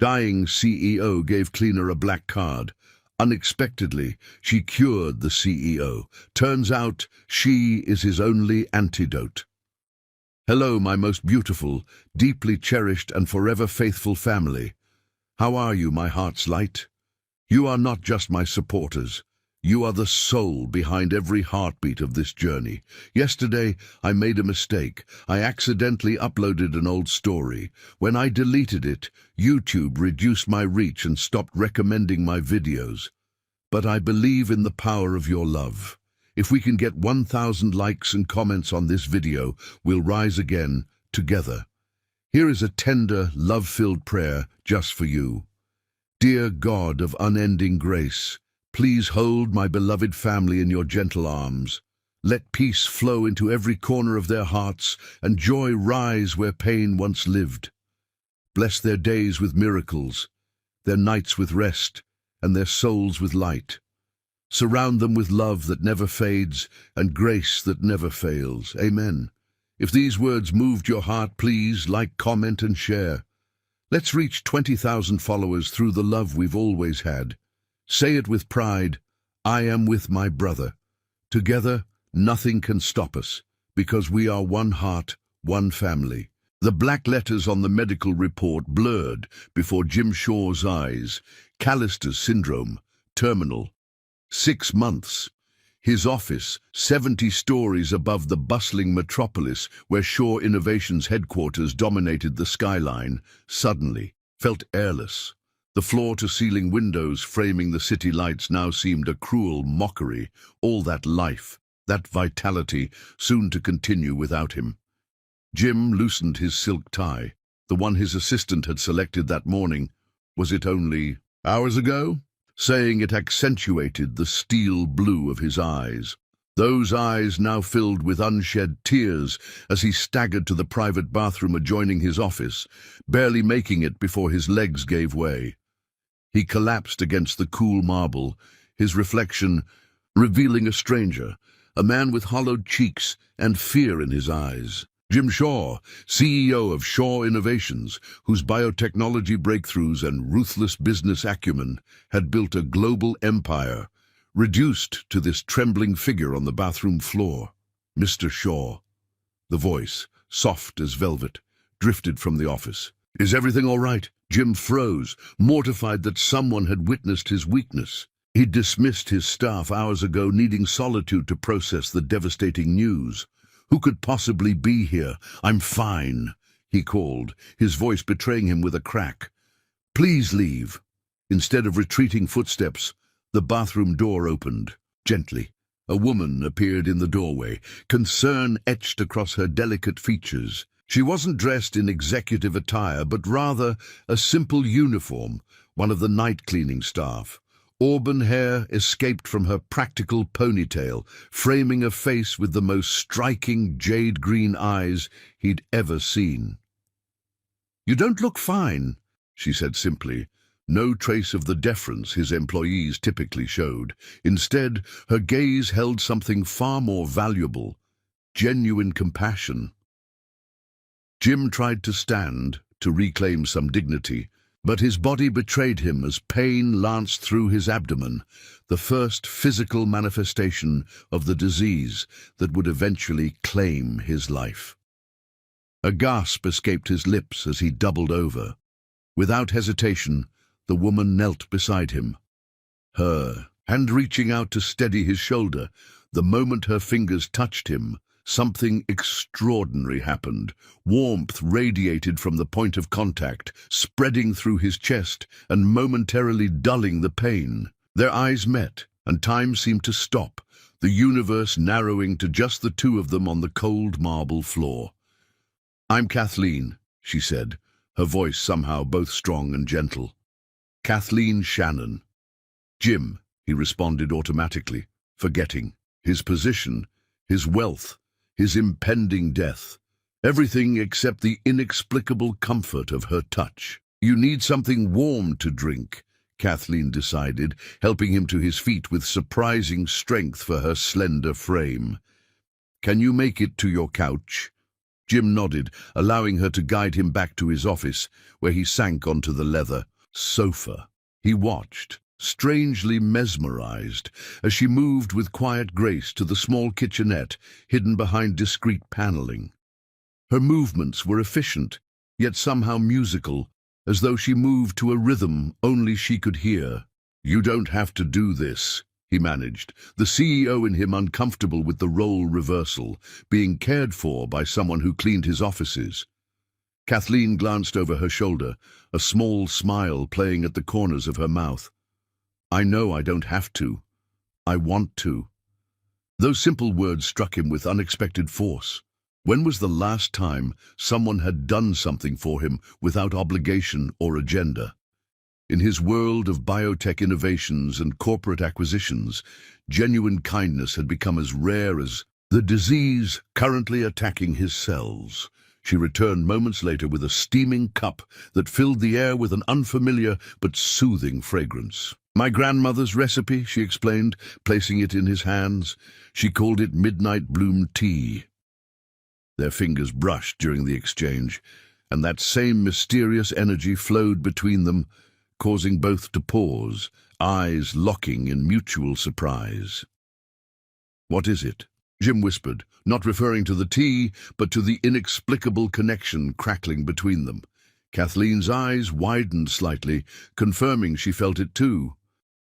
Dying CEO gave cleaner a black card. Unexpectedly, she cured the CEO. Turns out she is his only antidote. Hello, my most beautiful, deeply cherished and forever faithful family. How are you, my heart's light? You are not just my supporters. You are the soul behind every heartbeat of this journey. Yesterday, I made a mistake. I accidentally uploaded an old story. When I deleted it, YouTube reduced my reach and stopped recommending my videos. But I believe in the power of your love. If we can get 1,000 likes and comments on this video, we'll rise again, together. Here is a tender, love-filled prayer just for you. Dear God of unending grace, please hold my beloved family in your gentle arms. Let peace flow into every corner of their hearts and joy rise where pain once lived. Bless their days with miracles, their nights with rest, and their souls with light. Surround them with love that never fades and grace that never fails. Amen. If these words moved your heart, please like, comment, and share. Let's reach 20,000 followers through the love we've always had. Say it with pride, I am with my brother. Together, nothing can stop us, because we are one heart, one family. The black letters on the medical report blurred before Jim Shaw's eyes. Callister's syndrome, terminal. 6 months. His office, 70 stories above the bustling metropolis where Shaw Innovations headquarters dominated the skyline, suddenly felt airless. The floor-to-ceiling windows framing the city lights now seemed a cruel mockery. All that life, that vitality, soon to continue without him. Jim loosened his silk tie, the one his assistant had selected that morning. Was it only hours ago? Saying it accentuated the steel blue of his eyes. Those eyes now filled with unshed tears as he staggered to the private bathroom adjoining his office, barely making it before his legs gave way. He collapsed against the cool marble, his reflection revealing a stranger, a man with hollowed cheeks and fear in his eyes. Jim Shaw, CEO of Shaw Innovations, whose biotechnology breakthroughs and ruthless business acumen had built a global empire, reduced to this trembling figure on the bathroom floor. Mr. Shaw. The voice, soft as velvet, drifted from the office. Is everything all right? Jim froze, mortified that someone had witnessed his weakness. He'd dismissed his staff hours ago, needing solitude to process the devastating news. Who could possibly be here? I'm fine, he called, his voice betraying him with a crack. Please leave. Instead of retreating footsteps, the bathroom door opened. Gently, a woman appeared in the doorway, concern etched across her delicate features. She wasn't dressed in executive attire, but rather a simple uniform, one of the night cleaning staff. Auburn hair escaped from her practical ponytail, framing a face with the most striking jade-green eyes he'd ever seen. You don't look fine, she said simply, no trace of the deference his employees typically showed. Instead, her gaze held something far more valuable, genuine compassion. Jim tried to stand, to reclaim some dignity, but his body betrayed him as pain lanced through his abdomen, the first physical manifestation of the disease that would eventually claim his life. A gasp escaped his lips as he doubled over. Without hesitation, the woman knelt beside him, her hand reaching out to steady his shoulder. The moment her fingers touched him, something extraordinary happened. Warmth radiated from the point of contact, spreading through his chest and momentarily dulling the pain. Their eyes met, and time seemed to stop, the universe narrowing to just the two of them on the cold marble floor. I'm Kathleen, she said, her voice somehow both strong and gentle. Kathleen Shannon. Jim, he responded automatically, forgetting his position, his wealth, his impending death, everything except the inexplicable comfort of her touch. You need something warm to drink, Kathleen decided, helping him to his feet with surprising strength for her slender frame. Can you make it to your couch? Jim nodded, allowing her to guide him back to his office, where he sank onto the leather. sofa. He watched, strangely mesmerized, as she moved with quiet grace to the small kitchenette hidden behind discreet paneling. Her movements were efficient, yet somehow musical, as though she moved to a rhythm only she could hear. "You don't have to do this," he managed, the CEO in him uncomfortable with the role reversal, being cared for by someone who cleaned his offices. Kathleen glanced over her shoulder, a small smile playing at the corners of her mouth. "I know I don't have to. I want to." Those simple words struck him with unexpected force. When was the last time someone had done something for him without obligation or agenda? In his world of biotech innovations and corporate acquisitions, genuine kindness had become as rare as the disease currently attacking his cells. She returned moments later with a steaming cup that filled the air with an unfamiliar but soothing fragrance. "My grandmother's recipe," she explained, placing it in his hands. She called it midnight bloom tea. Their fingers brushed during the exchange, and that same mysterious energy flowed between them, causing both to pause, eyes locking in mutual surprise. "What is it?" Jim whispered, not referring to the tea, but to the inexplicable connection crackling between them. Kathleen's eyes widened slightly, confirming she felt it too.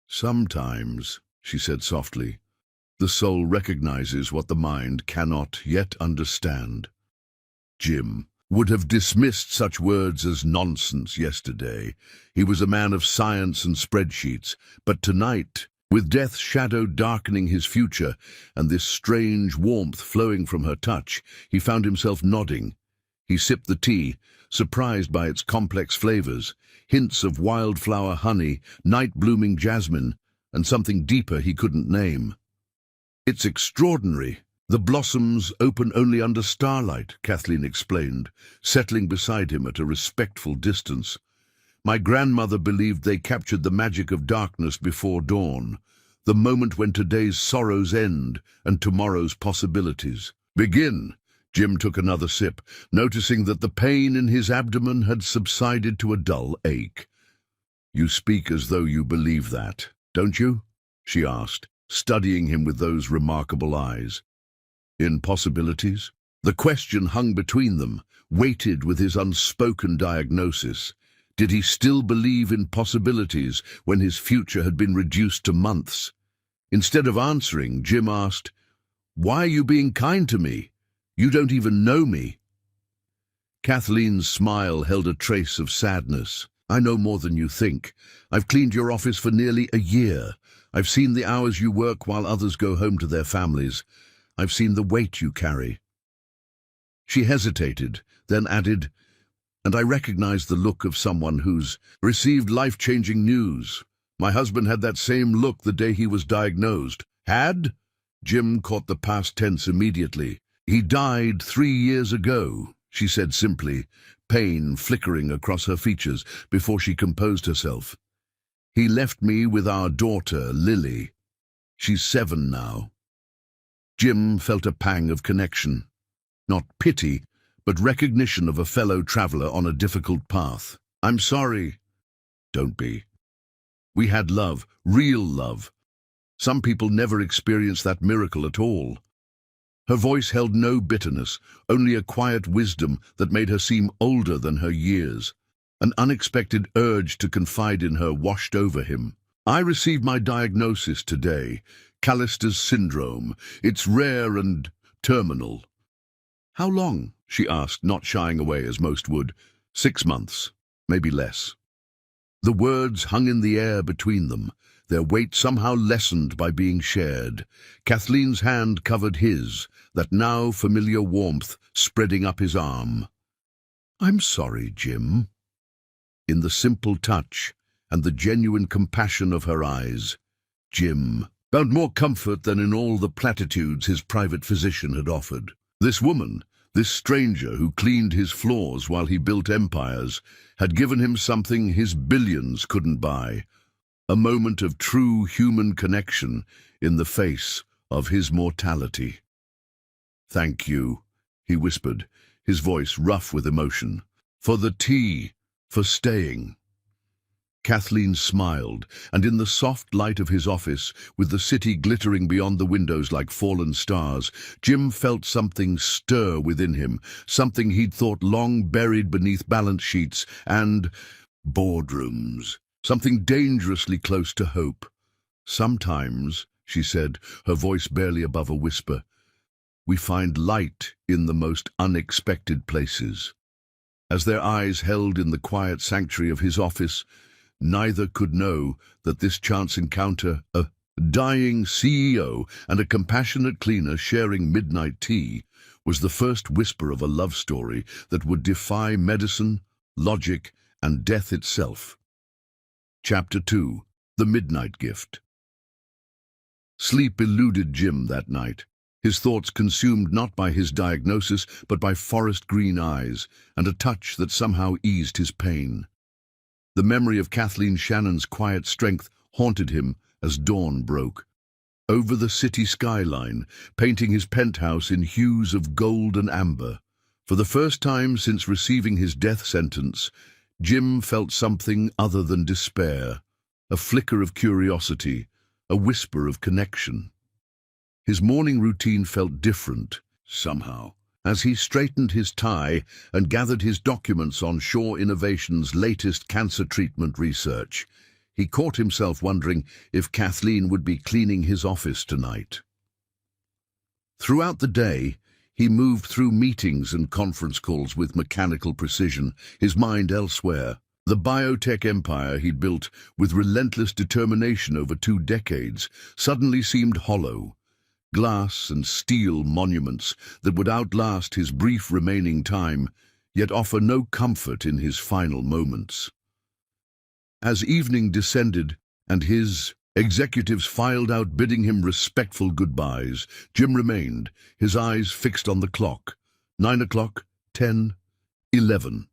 "Sometimes," she said softly, "the soul recognizes what the mind cannot yet understand." Jim would have dismissed such words as nonsense yesterday. He was a man of science and spreadsheets, but tonight, with death's shadow darkening his future and this strange warmth flowing from her touch, he found himself nodding. He sipped the tea, surprised by its complex flavors, hints of wildflower honey, night-blooming jasmine, and something deeper he couldn't name. "It's extraordinary. The blossoms open only under starlight," Kathleen explained, settling beside him at a respectful distance. "My grandmother believed they captured the magic of darkness before dawn, the moment when today's sorrows end and tomorrow's possibilities begin." Jim took another sip, noticing that the pain in his abdomen had subsided to a dull ache. "You speak as though you believe that, don't you?" she asked, studying him with those remarkable eyes. "In possibilities?" The question hung between them, weighted with his unspoken diagnosis. Did he still believe in possibilities when his future had been reduced to months? Instead of answering, Jim asked, "Why are you being kind to me? You don't even know me." Kathleen's smile held a trace of sadness. "I know more than you think. I've cleaned your office for nearly a year. I've seen the hours you work while others go home to their families. I've seen the weight you carry." She hesitated, then added, "And I recognized the look of someone who's received life-changing news. My husband had that same look the day he was diagnosed." "Had?" Jim caught the past tense immediately. "He died 3 years ago," she said simply, pain flickering across her features before she composed herself. "He left me with our daughter, Lily. She's 7 now." Jim felt a pang of connection. Not pity, but recognition of a fellow traveler on a difficult path. "I'm sorry." "Don't be. We had love, real love. Some people never experience that miracle at all." Her voice held no bitterness, only a quiet wisdom that made her seem older than her years. An unexpected urge to confide in her washed over him. "I received my diagnosis today, Callister's syndrome. It's rare and terminal." "How long?" she asked, not shying away as most would. 6 months, maybe less." The words hung in the air between them, their weight somehow lessened by being shared. Kathleen's hand covered his, that now familiar warmth spreading up his arm. "I'm sorry, Jim." In the simple touch and the genuine compassion of her eyes, Jim found more comfort than in all the platitudes his private physician had offered. This woman, this stranger who cleaned his floors while he built empires, had given him something his billions couldn't buy. A moment of true human connection in the face of his mortality. "Thank you," he whispered, his voice rough with emotion. "For the tea, for staying." Kathleen smiled, and in the soft light of his office, with the city glittering beyond the windows like fallen stars, Jim felt something stir within him, something he'd thought long buried beneath balance sheets and boardrooms, something dangerously close to hope. "Sometimes," she said, her voice barely above a whisper, "we find light in the most unexpected places." As their eyes held in the quiet sanctuary of his office, neither could know that this chance encounter, a dying CEO and a compassionate cleaner sharing midnight tea, was the first whisper of a love story that would defy medicine, logic, and death itself. Chapter 2. The Midnight Gift. Sleep eluded Jim that night, his thoughts consumed not by his diagnosis but by forest green eyes and a touch that somehow eased his pain. The memory of Kathleen Shannon's quiet strength haunted him as dawn broke. Over the city skyline, painting his penthouse in hues of gold and amber. For the first time since receiving his death sentence, Jim felt something other than despair, a flicker of curiosity, a whisper of connection. His morning routine felt different, somehow. As he straightened his tie and gathered his documents on Shaw Innovation's latest cancer treatment research, he caught himself wondering if Kathleen would be cleaning his office tonight. Throughout the day, he moved through meetings and conference calls with mechanical precision, his mind elsewhere. The biotech empire he'd built with relentless determination over 2 decades suddenly seemed hollow. Glass and steel monuments that would outlast his brief remaining time, yet offer no comfort in his final moments. As evening descended and his executives filed out bidding him respectful goodbyes, Jim remained, his eyes fixed on the clock. 9 o'clock, 10, 11.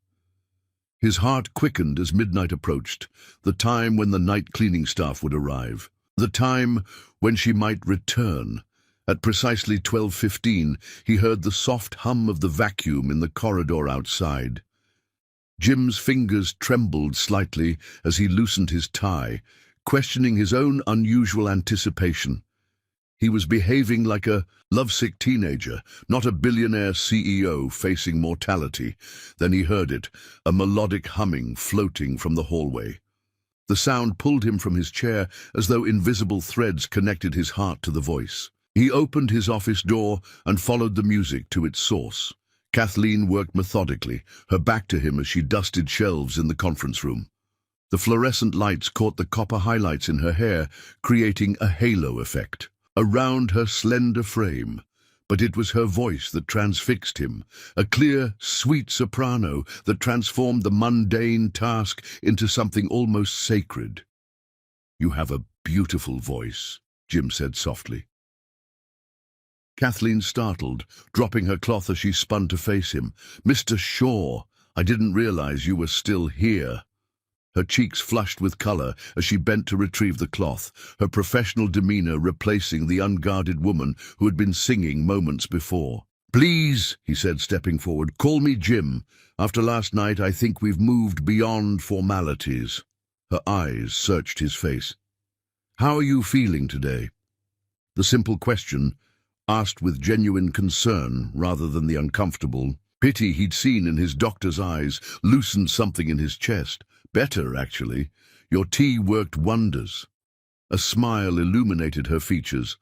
His heart quickened as midnight approached, the time when the night cleaning staff would arrive, the time when she might return. At precisely 12:15, he heard the soft hum of the vacuum in the corridor outside. Jim's fingers trembled slightly as he loosened his tie, questioning his own unusual anticipation. He was behaving like a lovesick teenager, not a billionaire CEO facing mortality. Then he heard it, a melodic humming floating from the hallway. The sound pulled him from his chair as though invisible threads connected his heart to the voice. He opened his office door and followed the music to its source. Kathleen worked methodically, her back to him as she dusted shelves in the conference room. The fluorescent lights caught the copper highlights in her hair, creating a halo effect around her slender frame. But it was her voice that transfixed him, a clear, sweet soprano that transformed the mundane task into something almost sacred. "You have a beautiful voice," Jim said softly. Kathleen startled, dropping her cloth as she spun to face him. "Mr. Shaw, I didn't realize you were still here." Her cheeks flushed with color as she bent to retrieve the cloth, her professional demeanor replacing the unguarded woman who had been singing moments before. "Please," he said, stepping forward, "call me Jim. After last night, I think we've moved beyond formalities." Her eyes searched his face. "How are you feeling today?" The simple question, asked with genuine concern rather than the uncomfortable pity he'd seen in his doctor's eyes, loosened something in his chest. "Better, actually. Your tea worked wonders." A smile illuminated her features.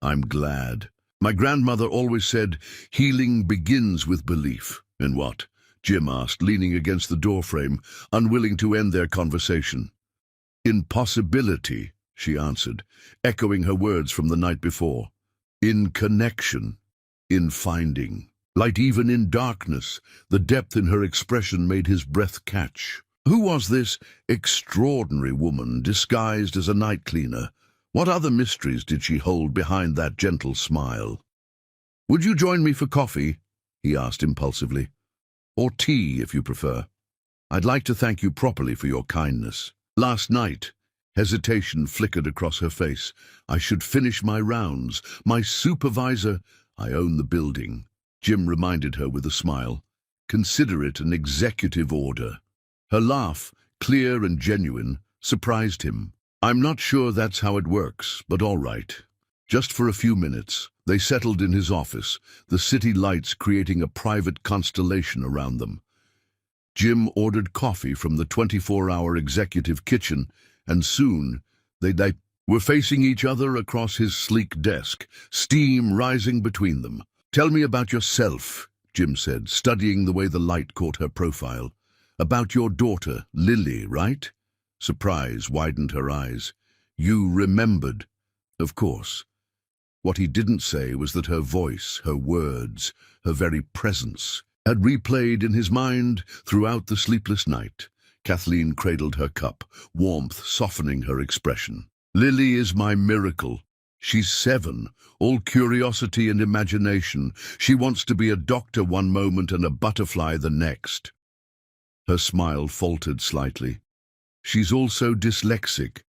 "I'm glad. My grandmother always said, healing begins with belief." "In what?" Jim asked, leaning against the doorframe, unwilling to end their conversation. "In possibility," she answered, echoing her words from the night before. "In connection, in finding. Light even in darkness." The depth in her expression made his breath catch. Who was this extraordinary woman disguised as a night cleaner? What other mysteries did she hold behind that gentle smile? "Would you join me for coffee?" he asked impulsively. "Or tea, if you prefer. I'd like to thank you properly for your kindness. Last night," hesitation flickered across her face, "I should finish my rounds. My supervisor—" "I own the building," Jim reminded her with a smile. "Consider it an executive order." Her laugh clear and genuine, surprised him. "I'm not sure that's how it works, but all right." Just for a few minutes, they settled in his office, the city lights creating a private constellation around them. Jim ordered coffee from the 24-hour executive kitchen, and soon they were facing each other across his sleek desk, steam rising between them. "Tell me about yourself," Jim said, studying the way the light caught her profile. "About your daughter, Lily, right?" Surprise widened her eyes. "You remembered." "Of course." What he didn't say was that her voice, her words, her very presence had replayed in his mind throughout the sleepless night. Kathleen cradled her cup, warmth softening her expression. "Lily is my miracle. She's 7, all curiosity and imagination. She wants to be a doctor one moment and a butterfly the next." Her smile faltered slightly. "She's also dyslexic.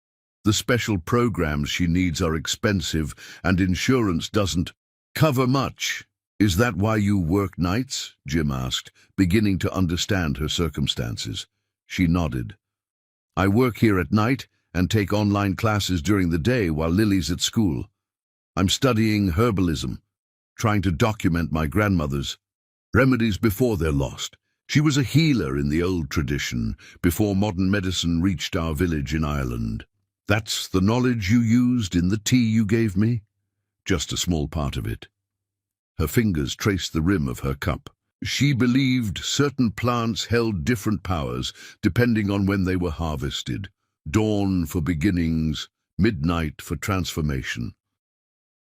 The special programs she needs are expensive, and insurance doesn't cover much." "Is that why you work nights?" Jim asked, beginning to understand her circumstances. She nodded. "I work here at night and take online classes during the day while Lily's at school. I'm studying herbalism, trying to document my grandmother's remedies before they're lost. She was a healer in the old tradition, before modern medicine reached our village in Ireland." "That's the knowledge you used in the tea you gave me?" "Just a small part of it." Her fingers traced the rim of her cup. "She believed certain plants held different powers depending on when they were harvested. Dawn for beginnings, midnight for transformation."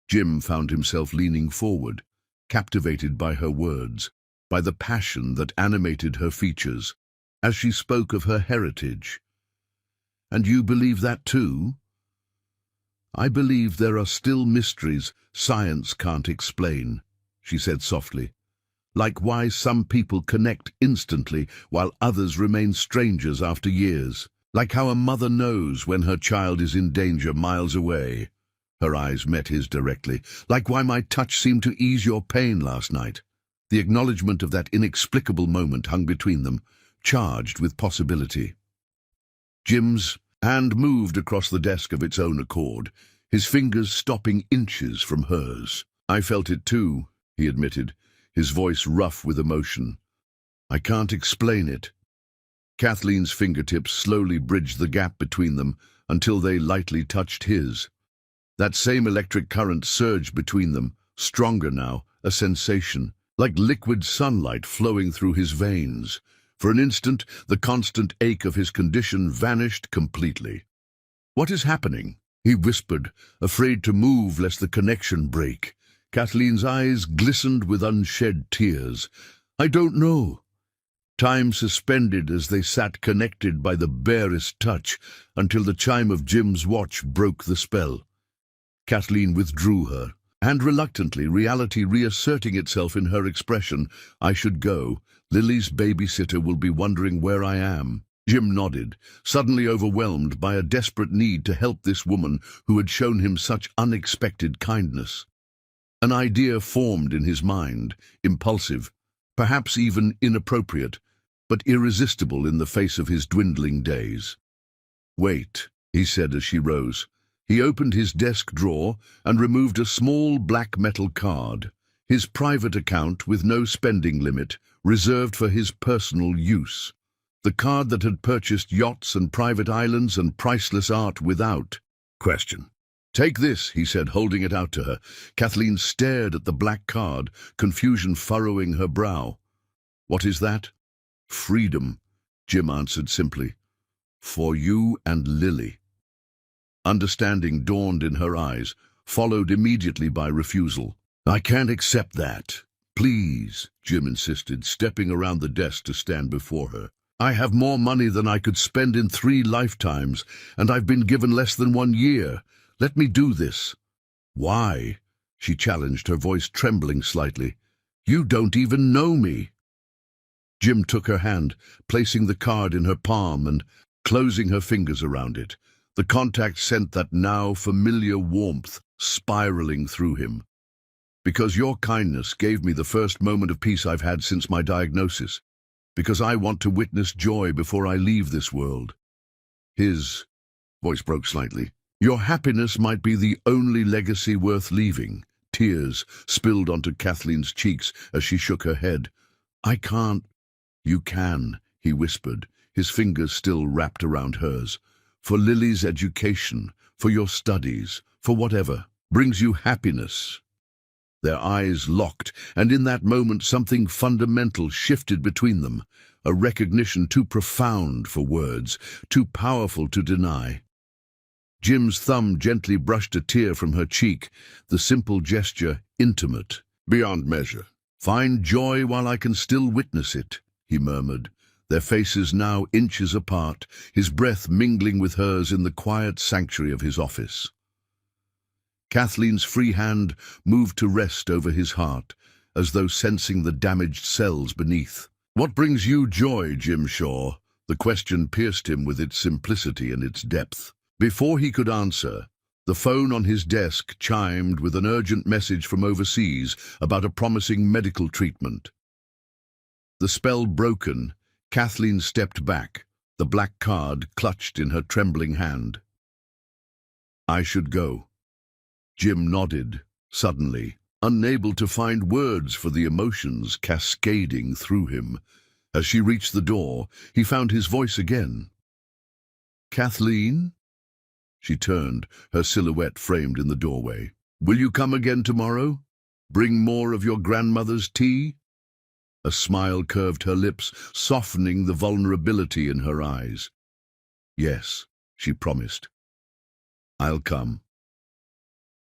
Jim found himself leaning forward, captivated by her words, by the passion that animated her features, as she spoke of her heritage. "And you believe that too?" "I believe there are still mysteries science can't explain," she said softly. "Like why some people connect instantly while others remain strangers after years. Like how a mother knows when her child is in danger miles away." Her eyes met his directly. "Like why my touch seemed to ease your pain last night." The acknowledgement of that inexplicable moment hung between them, charged with possibility. Jim's hand moved across the desk of its own accord, his fingers stopping inches from hers. "I felt it too," he admitted, his voice rough with emotion. "I can't explain it." Kathleen's fingertips slowly bridged the gap between them until they lightly touched his. That same electric current surged between them, stronger now, a sensation, like liquid sunlight flowing through his veins. For an instant, the constant ache of his condition vanished completely. "What is happening?" he whispered, afraid to move lest the connection break. Kathleen's eyes glistened with unshed tears. "I don't know." Time suspended as they sat connected by the barest touch until the chime of Jim's watch broke the spell. Kathleen withdrew her, and reluctantly, reality reasserting itself in her expression. "I should go. Lily's babysitter will be wondering where I am." Jim nodded, suddenly overwhelmed by a desperate need to help this woman who had shown him such unexpected kindness. An idea formed in his mind, impulsive, perhaps even inappropriate, but irresistible in the face of his dwindling days. "Wait," he said as she rose. He opened his desk drawer and removed a small black metal card, his private account with no spending limit, reserved for his personal use. The card that had purchased yachts and private islands and priceless art without question. "Take this," he said, holding it out to her. Kathleen stared at the black card, confusion furrowing her brow. "What is that?" "Freedom," Jim answered simply. "For you and Lily." Understanding dawned in her eyes, followed immediately by refusal. "I can't accept that." "Please," Jim insisted, stepping around the desk to stand before her. "I have more money than I could spend in 3 lifetimes, and I've been given less than 1 year. Let me do this." "Why?" she challenged, her voice trembling slightly. "You don't even know me." Jim took her hand, placing the card in her palm and closing her fingers around it. The contact sent that now familiar warmth spiraling through him. "Because your kindness gave me the first moment of peace I've had since my diagnosis." Because I want to witness joy before I leave this world. His voice broke slightly. Your happiness might be the only legacy worth leaving. Tears spilled onto Kathleen's cheeks as she shook her head. I can't. You can, he whispered, his fingers still wrapped around hers. For Lily's education, for your studies, for whatever brings you happiness. Their eyes locked, and in that moment something fundamental shifted between them, a recognition too profound for words, too powerful to deny. Jim's thumb gently brushed a tear from her cheek, the simple gesture intimate, beyond measure. Find joy while I can still witness it, he murmured, their faces now inches apart, his breath mingling with hers in the quiet sanctuary of his office. Kathleen's free hand moved to rest over his heart, as though sensing the damaged cells beneath. What brings you joy, Jim Shaw? The question pierced him with its simplicity and its depth. Before he could answer, the phone on his desk chimed with an urgent message from overseas about a promising medical treatment. The spell broken, Kathleen stepped back, the black card clutched in her trembling hand. I should go. Jim nodded, suddenly, unable to find words for the emotions cascading through him. As she reached the door, he found his voice again. Kathleen? She turned, her silhouette framed in the doorway. Will you come again tomorrow? Bring more of your grandmother's tea? A smile curved her lips, softening the vulnerability in her eyes. Yes, she promised. I'll come.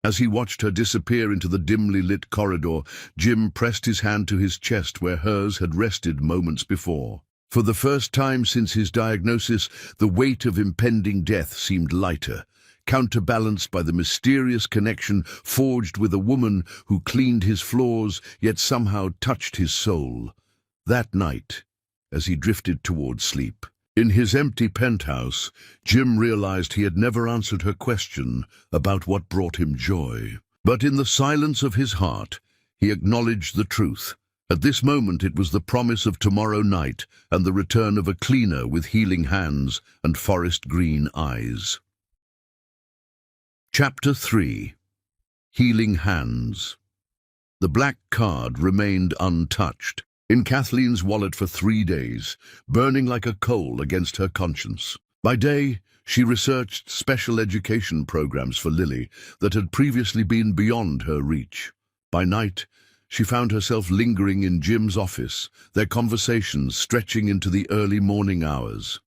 As he watched her disappear into the dimly lit corridor, Jim pressed his hand to his chest where hers had rested moments before. For the first time since his diagnosis, the weight of impending death seemed lighter, counterbalanced by the mysterious connection forged with a woman who cleaned his floors yet somehow touched his soul. That night, as he drifted toward sleep, in his empty penthouse, Jim realized he had never answered her question about what brought him joy. But in the silence of his heart, he acknowledged the truth. At this moment it was the promise of tomorrow night and the return of a cleaner with healing hands and forest-green eyes. Chapter 3. Healing Hands. The black card remained untouched, in Kathleen's wallet for 3 days, burning like a coal against her conscience. By day, she researched special education programs for Lily that had previously been beyond her reach. By night, she found herself lingering in Jim's office, their conversations stretching into the early morning hours.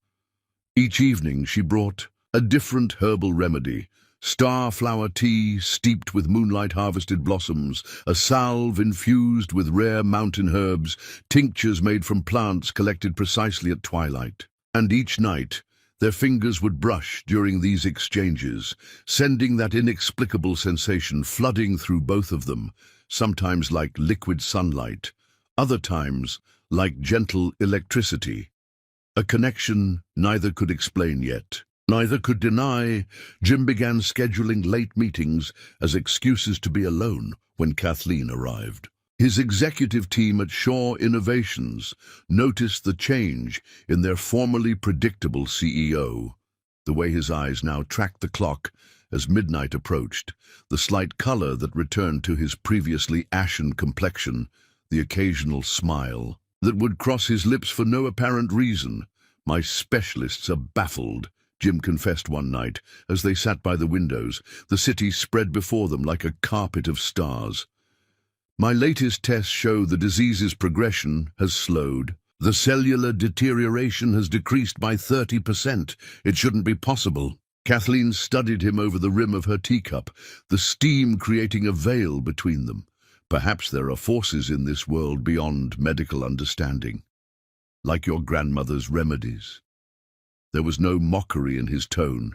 Each evening she brought a different herbal remedy: star-flower tea steeped with moonlight-harvested blossoms, a salve infused with rare mountain herbs, tinctures made from plants collected precisely at twilight. And each night, their fingers would brush during these exchanges, sending that inexplicable sensation flooding through both of them, sometimes like liquid sunlight, other times like gentle electricity. A connection neither could explain yet. Neither could deny. Jim began scheduling late meetings as excuses to be alone when Kathleen arrived. His executive team at Shaw Innovations noticed the change in their formerly predictable CEO. The way his eyes now tracked the clock as midnight approached, the slight color that returned to his previously ashen complexion, the occasional smile that would cross his lips for no apparent reason. My specialists are baffled, Jim confessed one night, as they sat by the windows, the city spread before them like a carpet of stars. My latest tests show the disease's progression has slowed. The cellular deterioration has decreased by 30%. It shouldn't be possible. Kathleen studied him over the rim of her teacup, the steam creating a veil between them. Perhaps there are forces in this world beyond medical understanding, like your grandmother's remedies. There was no mockery in his tone,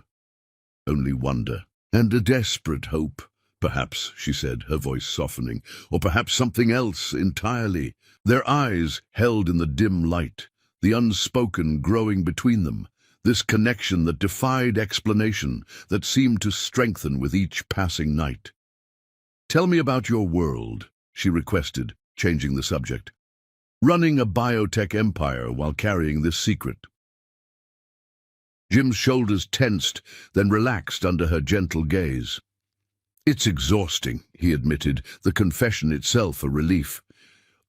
only wonder, and a desperate hope. Perhaps, she said, her voice softening, or perhaps something else entirely. Their eyes held in the dim light, the unspoken growing between them, this connection that defied explanation, that seemed to strengthen with each passing night. Tell me about your world, she requested, changing the subject. running a biotech empire while carrying this secret. Jim's shoulders tensed, then relaxed under her gentle gaze. "It's exhausting," he admitted, the confession itself a relief.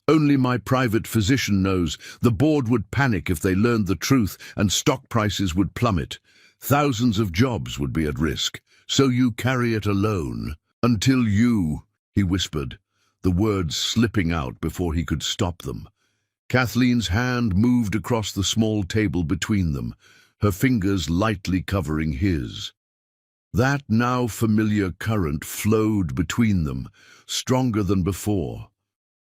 "Only my private physician knows. The board would panic if they learned the truth, and stock prices would plummet. Thousands of jobs would be at risk. So you carry it alone. Until you," he whispered, the words slipping out before he could stop them. Kathleen's hand moved across the small table between them, her fingers lightly covering his. That now familiar current flowed between them, stronger than before.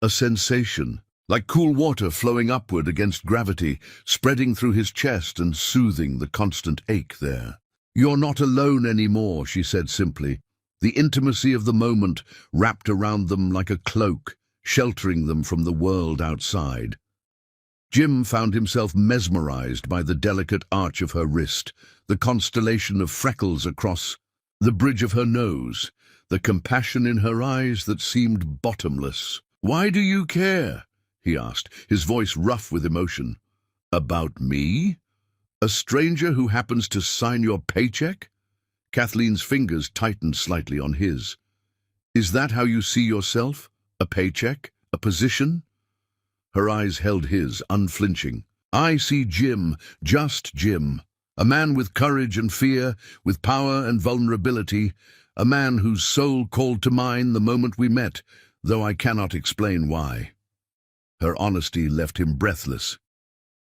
A sensation, like cool water flowing upward against gravity, spreading through his chest and soothing the constant ache there. "You're not alone anymore," she said simply, the intimacy of the moment wrapped around them like a cloak, sheltering them from the world outside. Jim found himself mesmerized by the delicate arch of her wrist, the constellation of freckles across the bridge of her nose, the compassion in her eyes that seemed bottomless. "Why do you care?" he asked, his voice rough with emotion. "About me? A stranger who happens to sign your paycheck?" Kathleen's fingers tightened slightly on his. "Is that how you see yourself? A paycheck? A position?" Her eyes held his, unflinching. "I see Jim, just Jim. A man with courage and fear, with power and vulnerability. A man whose soul called to mine the moment we met, though I cannot explain why." Her honesty left him breathless.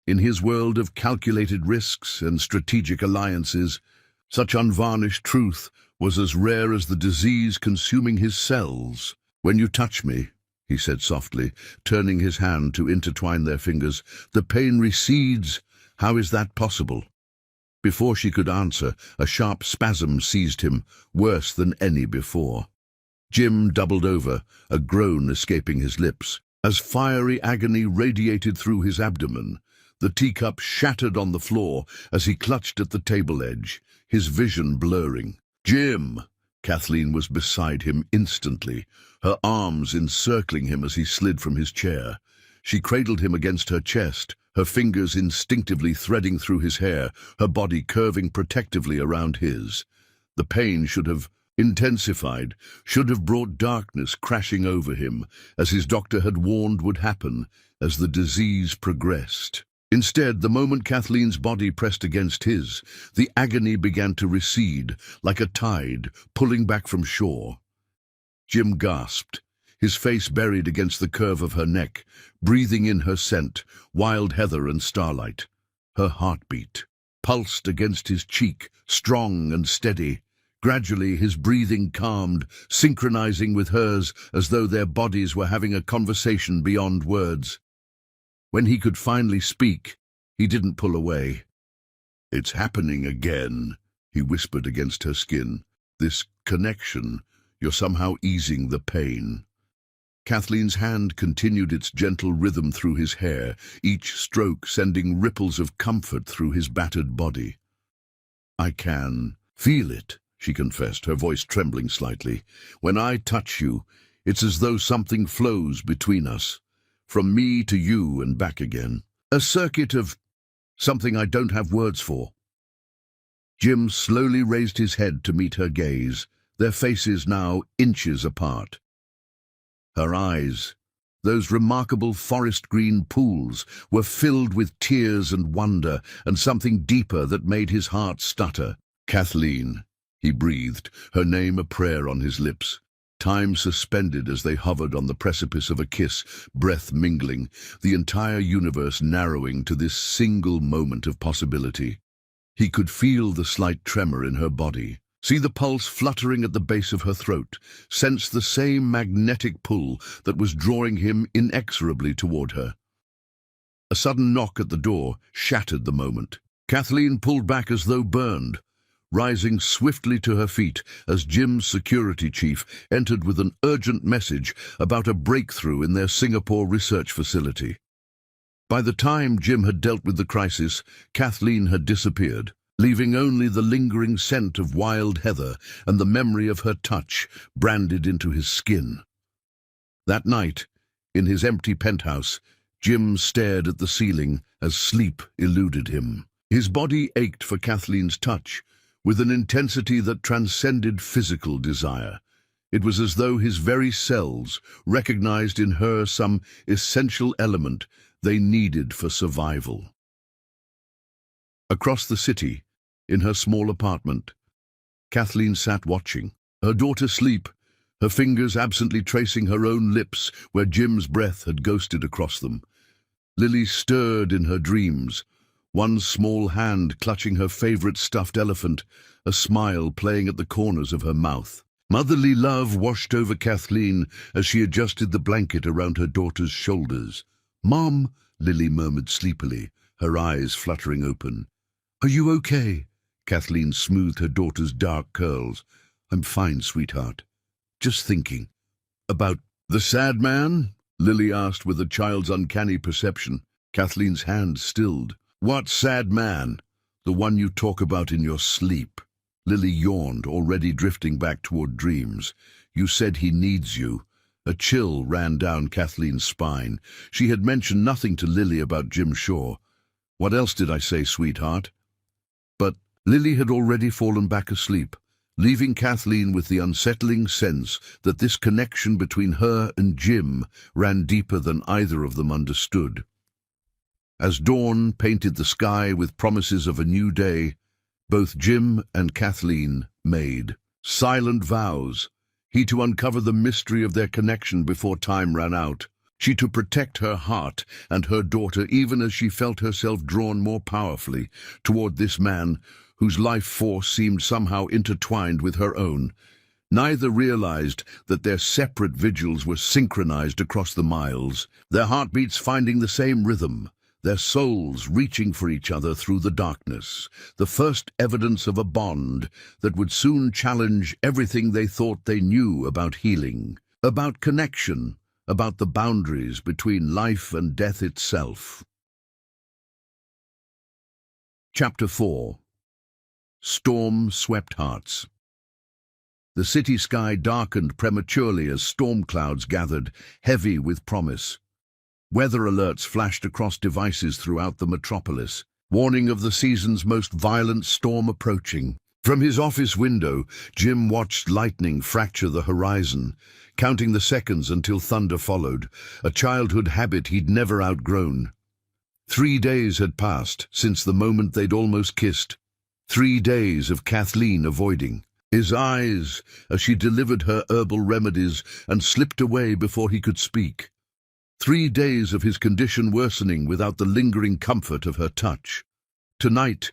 In his world of calculated risks and strategic alliances, such unvarnished truth was as rare as the disease consuming his cells. "When you touch me," he said softly, turning his hand to intertwine their fingers, "the pain recedes. How is that possible?" Before she could answer, a sharp spasm seized him, worse than any before. Jim doubled over, a groan escaping his lips. As fiery agony radiated through his abdomen, the teacup shattered on the floor as he clutched at the table edge, his vision blurring. "Jim!" Kathleen was beside him instantly, her arms encircling him as he slid from his chair. She cradled him against her chest, her fingers instinctively threading through his hair, her body curving protectively around his. The pain should have intensified, should have brought darkness crashing over him, as his doctor had warned would happen as the disease progressed. Instead, the moment Kathleen's body pressed against his, the agony began to recede, like a tide pulling back from shore. Jim gasped, his face buried against the curve of her neck, breathing in her scent, wild heather and starlight. Her heartbeat pulsed against his cheek, strong and steady. Gradually, his breathing calmed, synchronizing with hers as though their bodies were having a conversation beyond words. When he could finally speak, he didn't pull away. "It's happening again," he whispered against her skin. "This connection, you're somehow easing the pain." Kathleen's hand continued its gentle rhythm through his hair, each stroke sending ripples of comfort through his battered body. "I can feel it," she confessed, her voice trembling slightly. "When I touch you, it's as though something flows between us. From me to you and back again. A circuit of something I don't have words for." Jim slowly raised his head to meet her gaze, their faces now inches apart. Her eyes, those remarkable forest green pools, were filled with tears and wonder and something deeper that made his heart stutter. "Kathleen," he breathed, her name a prayer on his lips. Time suspended as they hovered on the precipice of a kiss, breath mingling, the entire universe narrowing to this single moment of possibility. He could feel the slight tremor in her body, see the pulse fluttering at the base of her throat, sense the same magnetic pull that was drawing him inexorably toward her. A sudden knock at the door shattered the moment. Kathleen pulled back as though burned, rising swiftly to her feet as Jim's security chief entered with an urgent message about a breakthrough in their Singapore research facility. By the time Jim had dealt with the crisis, Kathleen had disappeared, leaving only the lingering scent of wild heather and the memory of her touch branded into his skin. That night, in his empty penthouse, Jim stared at the ceiling as sleep eluded him. His body ached for Kathleen's touch, with an intensity that transcended physical desire. It was as though his very cells recognized in her some essential element they needed for survival. Across the city, in her small apartment, Kathleen sat watching, her daughter sleep, her fingers absently tracing her own lips where Jim's breath had ghosted across them. Lily stirred in her dreams, one small hand clutching her favorite stuffed elephant, a smile playing at the corners of her mouth. Motherly love washed over Kathleen as she adjusted the blanket around her daughter's shoulders. "Mom," Lily murmured sleepily, her eyes fluttering open. "Are you okay?" Kathleen smoothed her daughter's dark curls. "I'm fine, sweetheart. Just thinking." "About the sad man?" Lily asked with a child's uncanny perception. Kathleen's hand stilled. "What sad man? The one you talk about in your sleep." Lily yawned, already drifting back toward dreams. "You said he needs you." A chill ran down Kathleen's spine. She had mentioned nothing to Lily about Jim Shaw. "What else did I say, sweetheart?" But Lily had already fallen back asleep, leaving Kathleen with the unsettling sense that this connection between her and Jim ran deeper than either of them understood. As dawn painted the sky with promises of a new day, both Jim and Kathleen made silent vows, he to uncover the mystery of their connection before time ran out, she to protect her heart and her daughter even as she felt herself drawn more powerfully toward this man whose life force seemed somehow intertwined with her own. Neither realized that their separate vigils were synchronized across the miles, their heartbeats finding the same rhythm, their souls reaching for each other through the darkness, the first evidence of a bond that would soon challenge everything they thought they knew about healing, about connection, about the boundaries between life and death itself. Chapter 4. Storm-swept hearts. The city sky darkened prematurely as storm clouds gathered, heavy with promise. Weather alerts flashed across devices throughout the metropolis, warning of the season's most violent storm approaching. From his office window, Jim watched lightning fracture the horizon, counting the seconds until thunder followed, a childhood habit he'd never outgrown. 3 days had passed since the moment they'd almost kissed. 3 days of Kathleen avoiding his eyes as she delivered her herbal remedies and slipped away before he could speak. 3 days of his condition worsening without the lingering comfort of her touch. Tonight,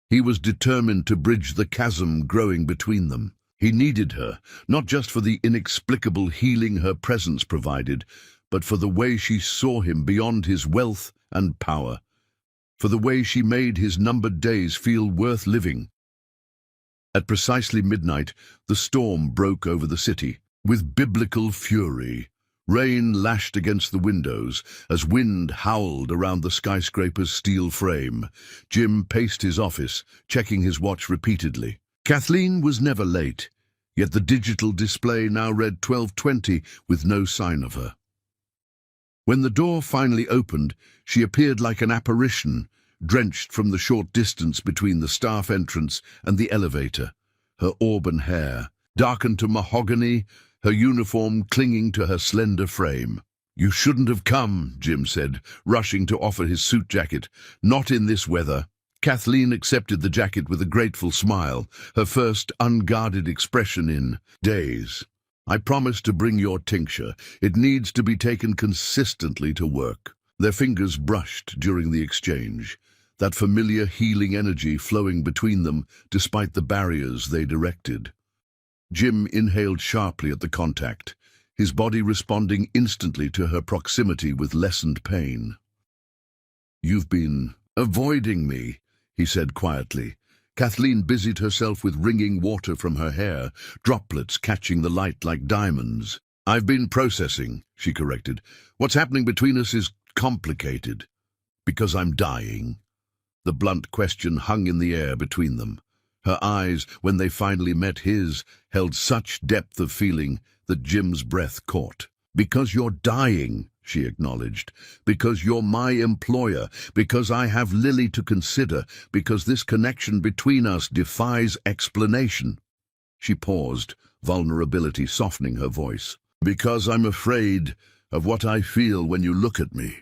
he was determined to bridge the chasm growing between them. He needed her, not just for the inexplicable healing her presence provided, but for the way she saw him beyond his wealth and power, for the way she made his numbered days feel worth living. At precisely midnight, the storm broke over the city. With biblical fury, rain lashed against the windows as wind howled around the skyscraper's steel frame. Jim paced his office, checking his watch repeatedly. Kathleen was never late, yet the digital display now read 12:20 with no sign of her. When the door finally opened, she appeared like an apparition, drenched from the short distance between the staff entrance and the elevator. Her auburn hair, darkened to mahogany, her uniform clinging to her slender frame. "You shouldn't have come," Jim said, rushing to offer his suit jacket. "Not in this weather." Kathleen accepted the jacket with a grateful smile, her first unguarded expression in days. "I promised to bring your tincture. It needs to be taken consistently to work." Their fingers brushed during the exchange, that familiar healing energy flowing between them despite the barriers they'd erected. Jim inhaled sharply at the contact, his body responding instantly to her proximity with lessened pain. "You've been avoiding me," he said quietly. Kathleen busied herself with wringing water from her hair, droplets catching the light like diamonds. "I've been processing," she corrected. "What's happening between us is complicated." "Because I'm dying?" The blunt question hung in the air between them. Her eyes, when they finally met his, held such depth of feeling that Jim's breath caught. "Because you're dying," she acknowledged. Because you're my employer, because I have Lily to consider, because this connection between us defies explanation. She paused, vulnerability softening her voice. Because I'm afraid of what I feel when you look at me.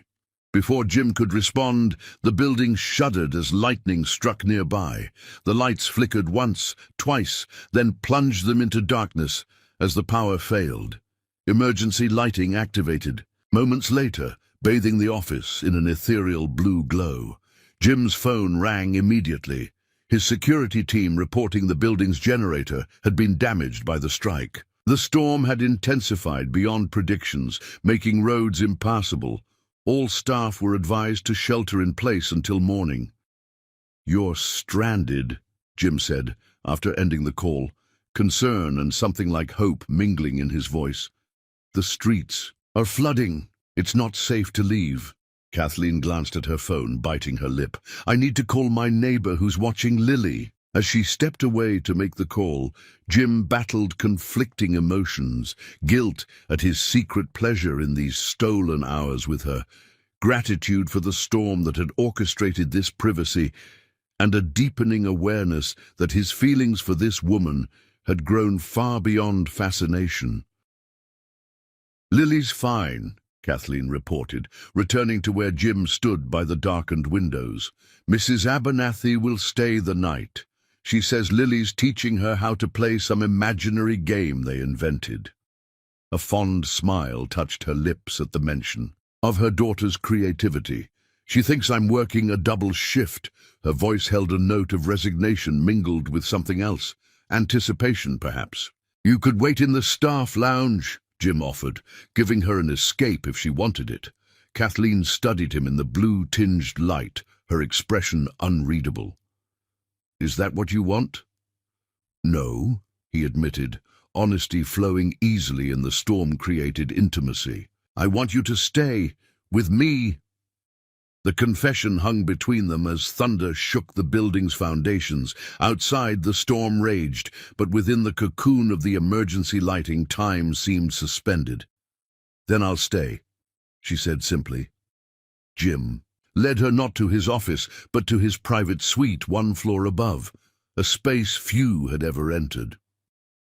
Before Jim could respond, the building shuddered as lightning struck nearby. The lights flickered once, twice, then plunged them into darkness as the power failed. Emergency lighting activated. Moments later, bathing the office in an ethereal blue glow. Jim's phone rang immediately. His security team reporting the building's generator had been damaged by the strike. The storm had intensified beyond predictions, making roads impassable. All staff were advised to shelter in place until morning. "You're stranded," Jim said, after ending the call, concern and something like hope mingling in his voice. "The streets are flooding. It's not safe to leave." Kathleen glanced at her phone, biting her lip. "I need to call my neighbor who's watching Lily." As she stepped away to make the call, Jim battled conflicting emotions, guilt at his secret pleasure in these stolen hours with her, gratitude for the storm that had orchestrated this privacy, and a deepening awareness that his feelings for this woman had grown far beyond fascination. "Lily's fine," Kathleen reported, returning to where Jim stood by the darkened windows. "Mrs. Abernathy will stay the night. She says Lily's teaching her how to play some imaginary game they invented." A fond smile touched her lips at the mention of her daughter's creativity. "She thinks I'm working a double shift." Her voice held a note of resignation mingled with something else, anticipation perhaps. "You could wait in the staff lounge," Jim offered, giving her an escape if she wanted it. Kathleen studied him in the blue-tinged light, her expression unreadable. "Is that what you want?" "No," he admitted, honesty flowing easily in the storm-created intimacy. "I want you to stay with me." The confession hung between them as thunder shook the building's foundations. Outside, the storm raged, but within the cocoon of the emergency lighting, time seemed suspended. "Then I'll stay," she said simply. Jim led her not to his office, but to his private suite 1 floor above, a space few had ever entered.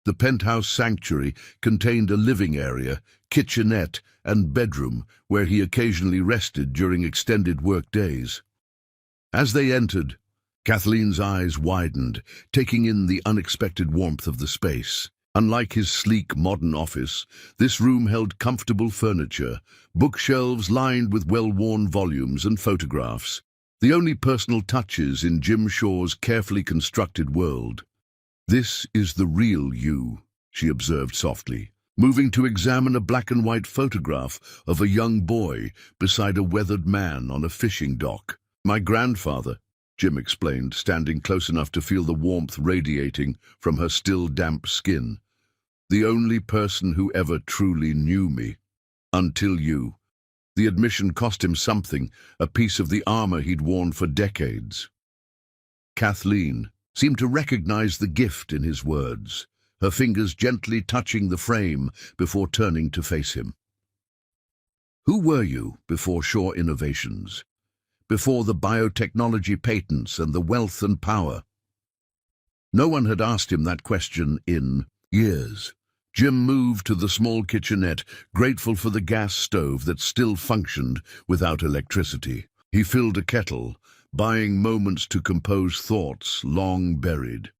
The penthouse sanctuary contained a living area, kitchenette, and bedroom where he occasionally rested during extended work days. As they entered, Kathleen's eyes widened, taking in the unexpected warmth of the space. Unlike his sleek modern office, this room held comfortable furniture, bookshelves lined with well-worn volumes and photographs, the only personal touches in Jim Shaw's carefully constructed world. "This is the real you," she observed softly, moving to examine a black-and-white photograph of a young boy beside a weathered man on a fishing dock. "My grandfather," Jim explained, standing close enough to feel the warmth radiating from her still damp skin. "The only person who ever truly knew me. Until you." The admission cost him something, a piece of the armor he'd worn for decades. Kathleen seemed to recognize the gift in his words, her fingers gently touching the frame before turning to face him. "Who were you before Shaw Innovations? Before the biotechnology patents and the wealth and power?" No one had asked him that question in years. Jim moved to the small kitchenette, grateful for the gas stove that still functioned without electricity. He filled a kettle, buying moments to compose thoughts long buried.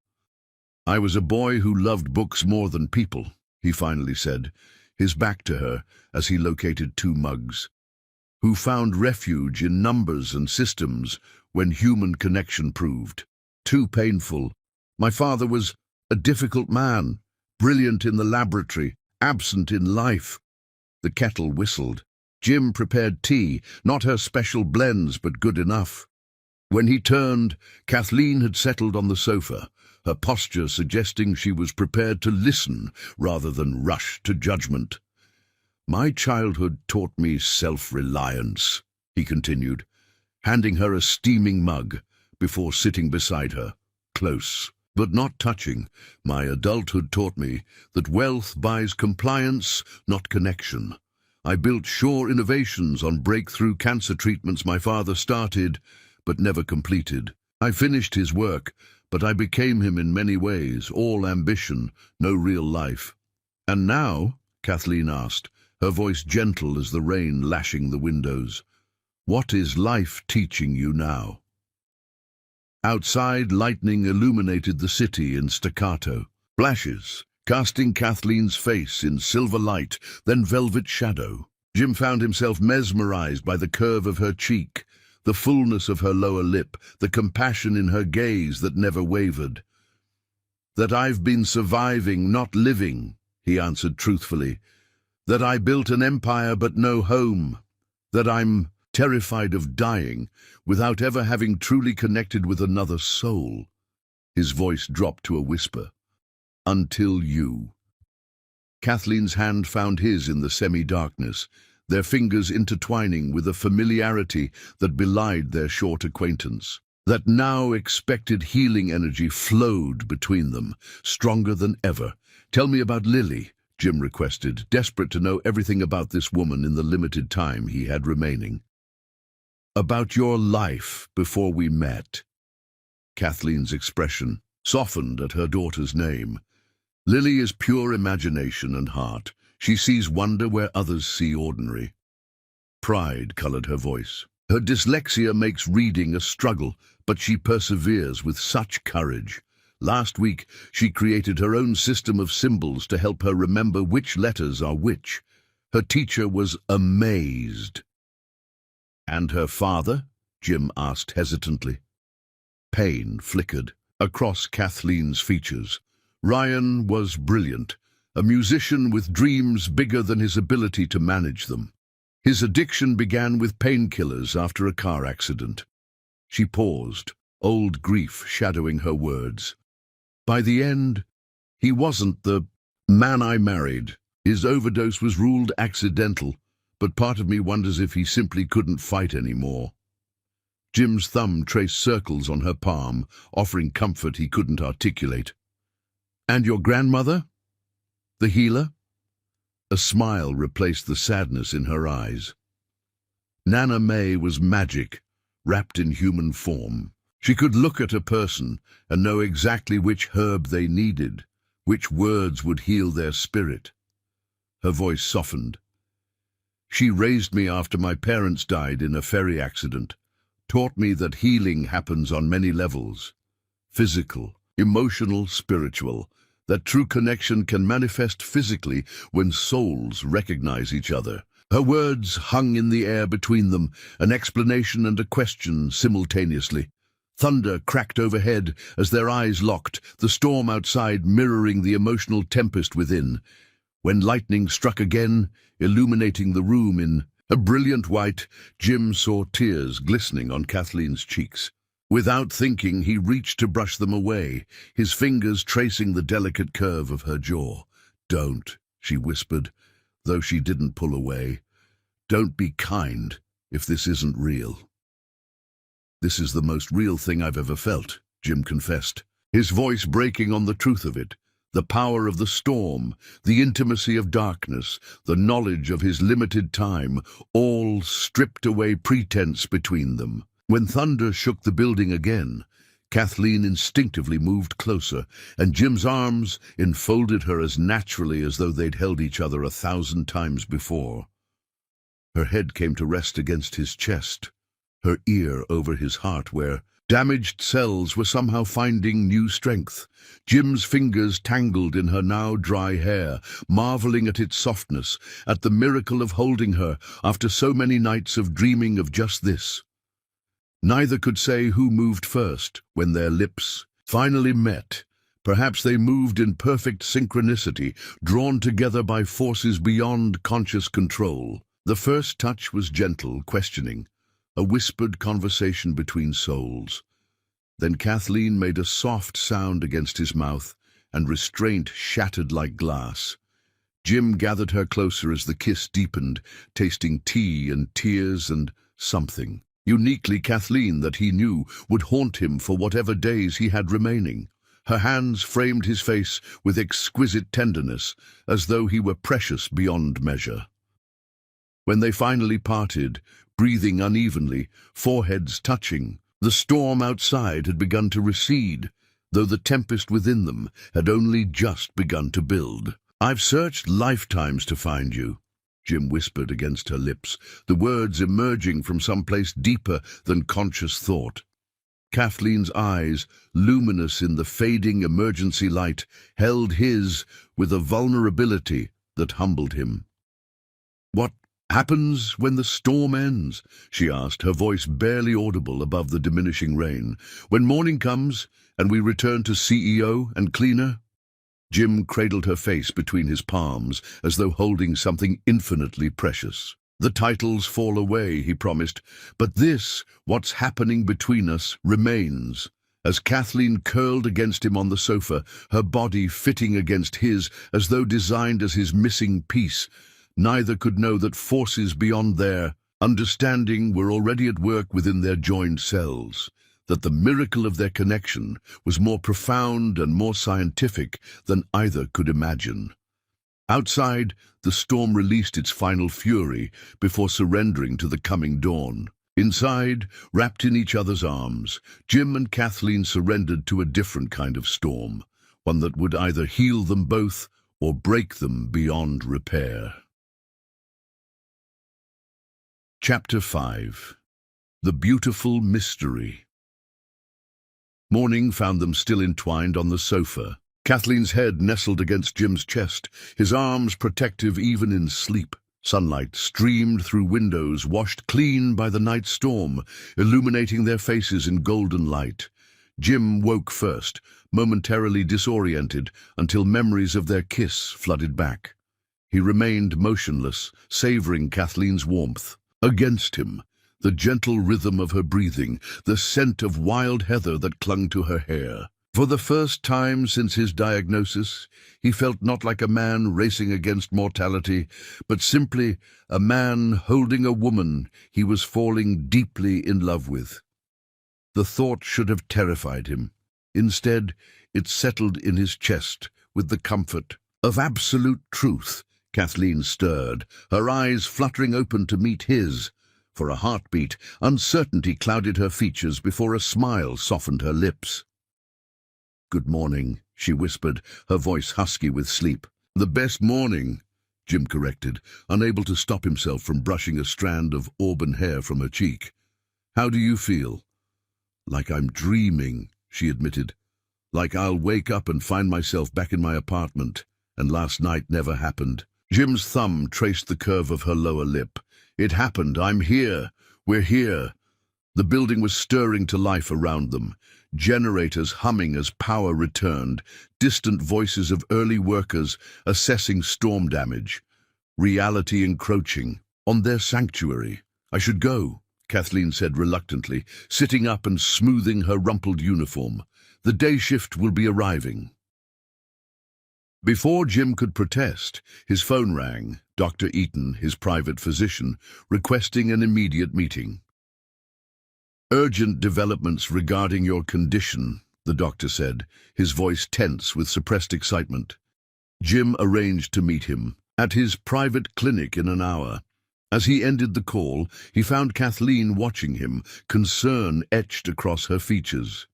"I was a boy who loved books more than people," he finally said, his back to her as he located 2 mugs. "Who found refuge in numbers and systems when human connection proved too painful. My father was a difficult man, brilliant in the laboratory, absent in life." The kettle whistled. Jim prepared tea, not her special blends, but good enough. When he turned, Kathleen had settled on the sofa, her posture suggesting she was prepared to listen rather than rush to judgment. "My childhood taught me self-reliance," he continued, handing her a steaming mug before sitting beside her, close but not touching. "My adulthood taught me that wealth buys compliance, not connection. I built sure innovations on breakthrough cancer treatments my father started, but never completed. I finished his work, but I became him in many ways, all ambition, no real life. And now, Kathleen asked, her voice gentle as the rain lashing the windows, what is life teaching you now? Outside, lightning illuminated the city in staccato. Flashes, casting Kathleen's face in silver light, then velvet shadow. Jim found himself mesmerized by the curve of her cheek, the fullness of her lower lip, the compassion in her gaze that never wavered. That I've been surviving, not living, he answered truthfully. That I built an empire but no home. That I'm terrified of dying without ever having truly connected with another soul. His voice dropped to a whisper. Until you. Kathleen's hand found his in the semi-darkness, their fingers intertwining with a familiarity that belied their short acquaintance. That now expected healing energy flowed between them, stronger than ever. Tell me about Lily, Jim requested, desperate to know everything about this woman in the limited time he had remaining. About your life before we met. Kathleen's expression softened at her daughter's name. Lily is pure imagination and heart. She sees wonder where others see ordinary. Pride colored her voice. Her dyslexia makes reading a struggle, but she perseveres with such courage. Last week, she created her own system of symbols to help her remember which letters are which. Her teacher was amazed. And her father? Jim asked hesitantly. Pain flickered across Kathleen's features. Ryan was brilliant, a musician with dreams bigger than his ability to manage them. His addiction began with painkillers after a car accident. She paused, old grief shadowing her words. By the end, he wasn't the man I married. His overdose was ruled accidental, but part of me wonders if he simply couldn't fight anymore. Jim's thumb traced circles on her palm, offering comfort he couldn't articulate. And your grandmother? The healer? A smile replaced the sadness in her eyes. Nana May was magic, wrapped in human form. She could look at a person and know exactly which herb they needed, which words would heal their spirit. Her voice softened. She raised me after my parents died in a ferry accident, taught me that healing happens on many levels. Physical, emotional, spiritual, that true connection can manifest physically when souls recognize each other. Her words hung in the air between them, an explanation and a question simultaneously. Thunder cracked overhead as their eyes locked, the storm outside mirroring the emotional tempest within. When lightning struck again, illuminating the room in a brilliant white, Jim saw tears glistening on Kathleen's cheeks. Without thinking, he reached to brush them away, his fingers tracing the delicate curve of her jaw. Don't, she whispered, though she didn't pull away. Don't be kind if this isn't real. This is the most real thing I've ever felt, Jim confessed, his voice breaking on the truth of it. The power of the storm, the intimacy of darkness, the knowledge of his limited time, all stripped away pretense between them. When thunder shook the building again, Kathleen instinctively moved closer, and Jim's arms enfolded her as naturally as though they'd held each other 1,000 times before. Her head came to rest against his chest, her ear over his heart where damaged cells were somehow finding new strength. Jim's fingers tangled in her now dry hair, marveling at its softness, at the miracle of holding her after so many nights of dreaming of just this. Neither could say who moved first when their lips finally met. Perhaps they moved in perfect synchronicity, drawn together by forces beyond conscious control. The first touch was gentle, questioning, a whispered conversation between souls. Then Kathleen made a soft sound against his mouth, and restraint shattered like glass. Jim gathered her closer as the kiss deepened, tasting tea and tears and something. Uniquely Kathleen that he knew would haunt him for whatever days he had remaining. Her hands framed his face with exquisite tenderness, as though he were precious beyond measure. When they finally parted, breathing unevenly, foreheads touching, the storm outside had begun to recede, though the tempest within them had only just begun to build. "I've searched lifetimes to find you," Jim whispered against her lips, the words emerging from some place deeper than conscious thought. Kathleen's eyes, luminous in the fading emergency light, held his with a vulnerability that humbled him. "What happens when the storm ends?" she asked, her voice barely audible above the diminishing rain. "When morning comes and we return to CEO and cleaner?" Jim cradled her face between his palms, as though holding something infinitely precious. "The titles fall away," he promised, "but this, what's happening between us, remains." As Kathleen curled against him on the sofa, her body fitting against his as though designed as his missing piece, neither could know that forces beyond their understanding were already at work within their joined cells, that the miracle of their connection was more profound and more scientific than either could imagine. Outside, the storm released its final fury before surrendering to the coming dawn. Inside, wrapped in each other's arms, Jim and Kathleen surrendered to a different kind of storm, one that would either heal them both or break them beyond repair. Chapter 5. The Beautiful Mystery. Morning found them still entwined on the sofa. Kathleen's head nestled against Jim's chest, his arms protective even in sleep. Sunlight streamed through windows, washed clean by the night storm, illuminating their faces in golden light. Jim woke first, momentarily disoriented, until memories of their kiss flooded back. He remained motionless, savoring Kathleen's warmth. Against him, the gentle rhythm of her breathing, the scent of wild heather that clung to her hair. For the first time since his diagnosis, he felt not like a man racing against mortality, but simply a man holding a woman he was falling deeply in love with. The thought should have terrified him. Instead, it settled in his chest with the comfort of absolute truth. Kathleen stirred, her eyes fluttering open to meet his. For a heartbeat, uncertainty clouded her features before a smile softened her lips. "Good morning," she whispered, her voice husky with sleep. "The best morning," Jim corrected, unable to stop himself from brushing a strand of auburn hair from her cheek. "How do you feel?" "Like I'm dreaming," she admitted. "Like I'll wake up and find myself back in my apartment, and last night never happened." Jim's thumb traced the curve of her lower lip. "It happened. I'm here. We're here." The building was stirring to life around them, generators humming as power returned, distant voices of early workers assessing storm damage, reality encroaching on their sanctuary. "I should go," Kathleen said reluctantly, sitting up and smoothing her rumpled uniform. "The day shift will be arriving." Before Jim could protest, his phone rang, Dr. Eaton, his private physician, requesting an immediate meeting. "Urgent developments regarding your condition," the doctor said, his voice tense with suppressed excitement. Jim arranged to meet him at his private clinic in an hour. As he ended the call, he found Kathleen watching him, concern etched across her features.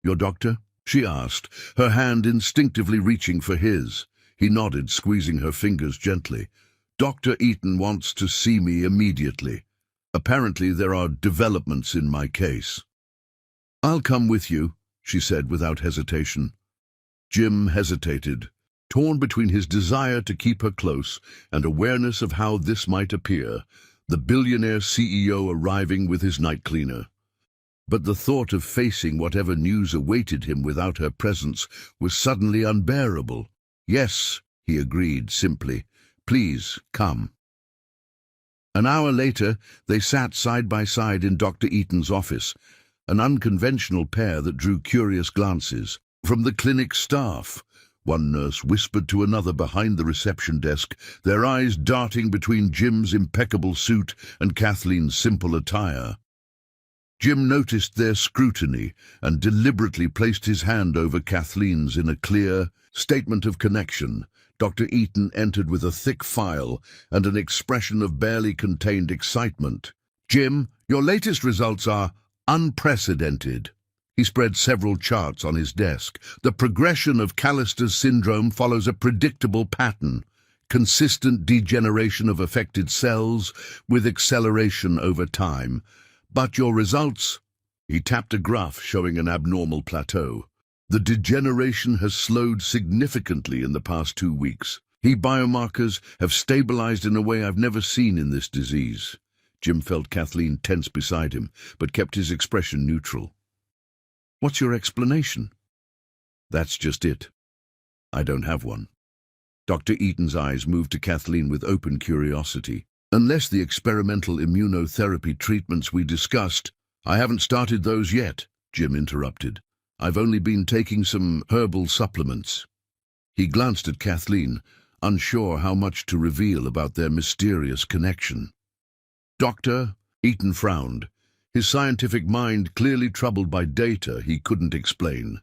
"Your doctor?" she asked, her hand instinctively reaching for his. He nodded, squeezing her fingers gently. "Dr. Eaton wants to see me immediately. Apparently there are developments in my case." "I'll come with you," she said without hesitation. Jim hesitated, torn between his desire to keep her close and awareness of how this might appear, the billionaire CEO arriving with his night cleaner. But the thought of facing whatever news awaited him without her presence was suddenly unbearable. "Yes," he agreed simply. "Please, come." An hour later, they sat side by side in Dr. Eaton's office, an unconventional pair that drew curious glances. From the clinic staff, one nurse whispered to another behind the reception desk, their eyes darting between Jim's impeccable suit and Kathleen's simple attire. Jim noticed their scrutiny and deliberately placed his hand over Kathleen's in a clear statement of connection. Dr. Eaton entered with a thick file and an expression of barely contained excitement. "Jim, your latest results are unprecedented." He spread several charts on his desk. "The progression of Callister's syndrome follows a predictable pattern. Consistent degeneration of affected cells with acceleration over time. But your results—" He tapped a graph showing an abnormal plateau. "The degeneration has slowed significantly in the past 2 weeks. The biomarkers have stabilized in a way I've never seen in this disease." Jim felt Kathleen tense beside him, but kept his expression neutral. "What's your explanation?" "That's just it. I don't have one." Dr. Eaton's eyes moved to Kathleen with open curiosity. "Unless the experimental immunotherapy treatments we discussed—" "I haven't started those yet," Jim interrupted. "I've only been taking some herbal supplements." He glanced at Kathleen, unsure how much to reveal about their mysterious connection. "Doctor," Eaton frowned, his scientific mind clearly troubled by data he couldn't explain.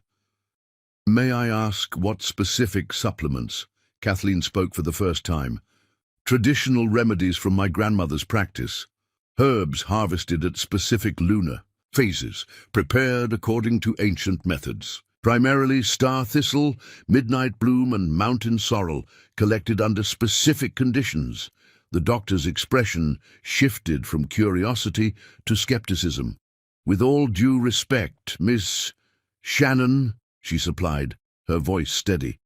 "May I ask what specific supplements?" Kathleen spoke for the first time. "Traditional remedies from my grandmother's practice. Herbs harvested at specific lunar phases, prepared according to ancient methods. Primarily star thistle, midnight bloom, and mountain sorrel, collected under specific conditions." The doctor's expression shifted from curiosity to skepticism. "With all due respect, Miss Shannon," she supplied, her voice steady.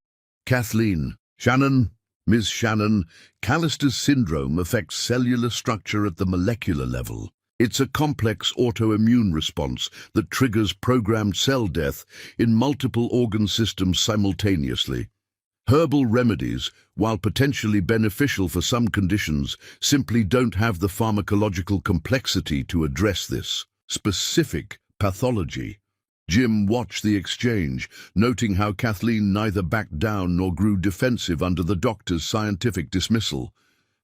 "Kathleen, Shannon, Ms. Shannon, Callister's syndrome affects cellular structure at the molecular level. It's a complex autoimmune response that triggers programmed cell death in multiple organ systems simultaneously. Herbal remedies, while potentially beneficial for some conditions, simply don't have the pharmacological complexity to address this specific pathology." Jim watched the exchange, noting how Kathleen neither backed down nor grew defensive under the doctor's scientific dismissal.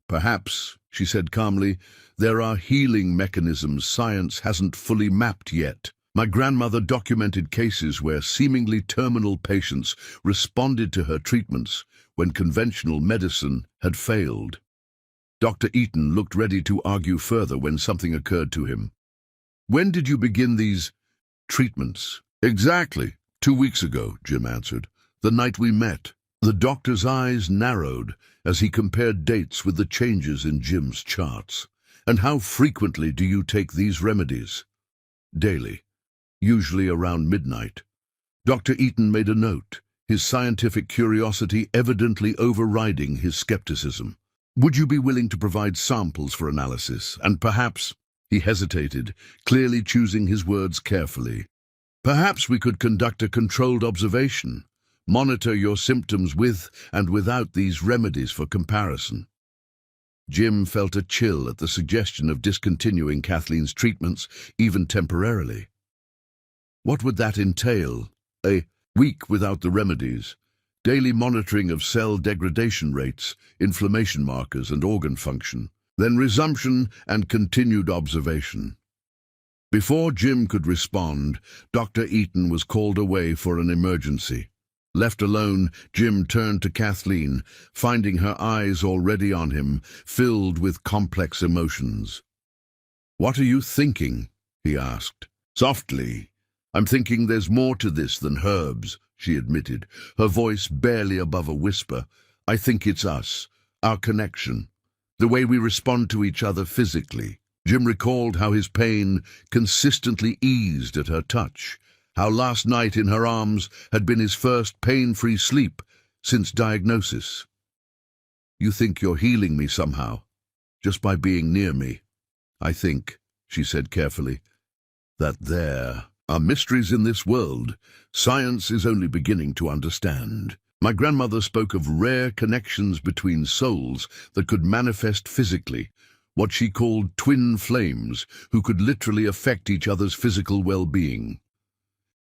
"Perhaps," she said calmly, "there are healing mechanisms science hasn't fully mapped yet. My grandmother documented cases where seemingly terminal patients responded to her treatments when conventional medicine had failed." Dr. Eaton looked ready to argue further when something occurred to him. "When did you begin these treatments?" "Exactly 2 weeks ago," Jim answered. "The night we met." The doctor's eyes narrowed as he compared dates with the changes in Jim's charts. "And how frequently do you take these remedies?" "Daily, usually around midnight." Dr. Eaton made a note, his scientific curiosity evidently overriding his skepticism. "Would you be willing to provide samples for analysis, and perhaps—" He hesitated, clearly choosing his words carefully. "Perhaps we could conduct a controlled observation, monitor your symptoms with and without these remedies for comparison." Jim felt a chill at the suggestion of discontinuing Kathleen's treatments, even temporarily. What would that entail? A week without the remedies, daily monitoring of cell degradation rates, inflammation markers, and organ function, then resumption and continued observation. Before Jim could respond, Dr. Eaton was called away for an emergency. Left alone, Jim turned to Kathleen, finding her eyes already on him, filled with complex emotions. "What are you thinking?" he asked. "Softly. I'm thinking there's more to this than herbs," she admitted, her voice barely above a whisper. "I think it's us, our connection. The way we respond to each other physically." Jim recalled how his pain consistently eased at her touch, how last night in her arms had been his first pain-free sleep since diagnosis. "You think you're healing me somehow, just by being near me." "I think," she said carefully, "that there are mysteries in this world science is only beginning to understand. My grandmother spoke of rare connections between souls that could manifest physically, what she called twin flames, who could literally affect each other's physical well-being."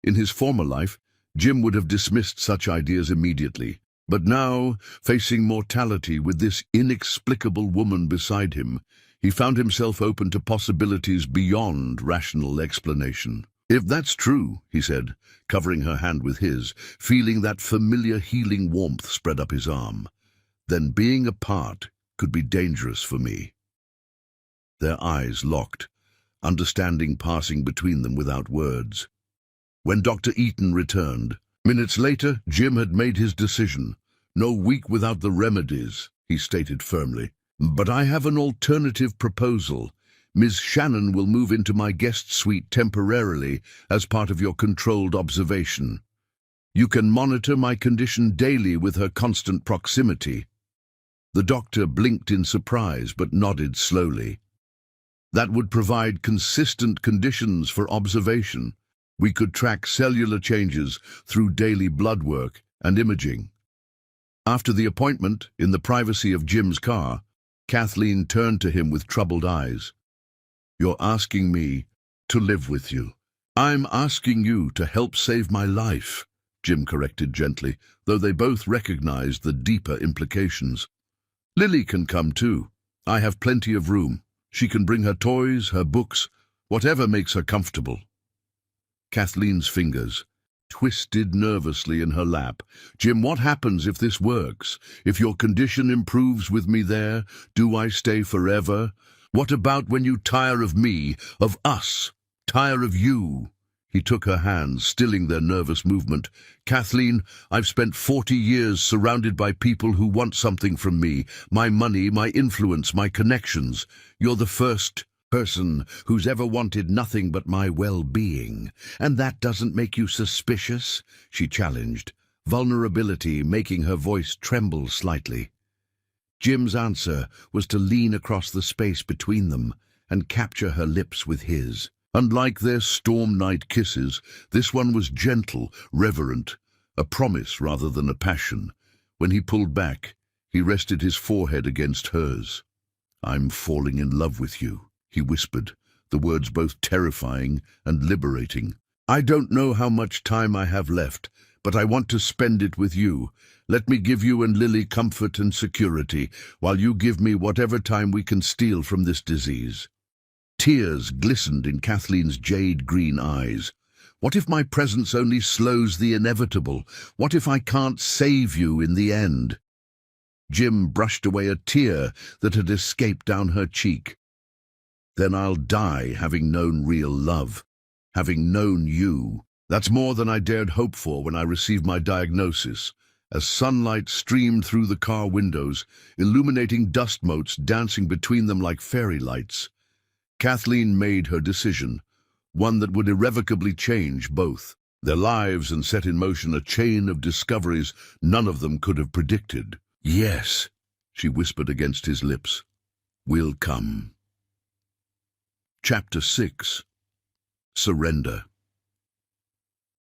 In his former life, Jim would have dismissed such ideas immediately, but now, facing mortality with this inexplicable woman beside him, He found himself open to possibilities beyond rational explanation. "If that's true," he said, covering her hand with his, feeling that familiar healing warmth spread up his arm, "then being apart could be dangerous for me." Their eyes locked, understanding passing between them without words. When Dr. Eaton returned, minutes later, Jim had made his decision. "No week without the remedies," he stated firmly. "But I have an alternative proposal. Ms. Shannon will move into my guest suite temporarily as part of your controlled observation. You can monitor my condition daily with her constant proximity." The doctor blinked in surprise but nodded slowly. "That would provide consistent conditions for observation. We could track cellular changes through daily blood work and imaging." After the appointment, in the privacy of Jim's car, Kathleen turned to him with troubled eyes. "You're asking me to live with you." "I'm asking you to help save my life," Jim corrected gently, though they both recognized the deeper implications. "Lily can come too. I have plenty of room. She can bring her toys, her books, whatever makes her comfortable." Kathleen's fingers twisted nervously in her lap. "Jim, what happens if this works? If your condition improves with me there, do I stay forever? What about when you tire of me, of us, tire of you?" He took her hands, stilling their nervous movement. "Kathleen, I've spent 40 years surrounded by people who want something from me, my money, my influence, my connections. You're the first person who's ever wanted nothing but my well-being. And that doesn't make you suspicious?" she challenged, vulnerability making her voice tremble slightly. Jim's answer was to lean across the space between them and capture her lips with his. Unlike their storm night kisses, this one was gentle, reverent, a promise rather than a passion. When he pulled back, he rested his forehead against hers. "I'm falling in love with you," he whispered, the words both terrifying and liberating. "I don't know how much time I have left, but I want to spend it with you. Let me give you and Lily comfort and security, while you give me whatever time we can steal from this disease." Tears glistened in Kathleen's jade-green eyes. "What if my presence only slows the inevitable? What if I can't save you in the end?" Jim brushed away a tear that had escaped down her cheek. "Then I'll die having known real love, having known you. That's more than I dared hope for when I received my diagnosis." As sunlight streamed through the car windows, illuminating dust motes dancing between them like fairy lights, Kathleen made her decision, one that would irrevocably change both their lives and set in motion a chain of discoveries none of them could have predicted. "Yes," she whispered against his lips, "we'll come." Chapter 6. Surrender.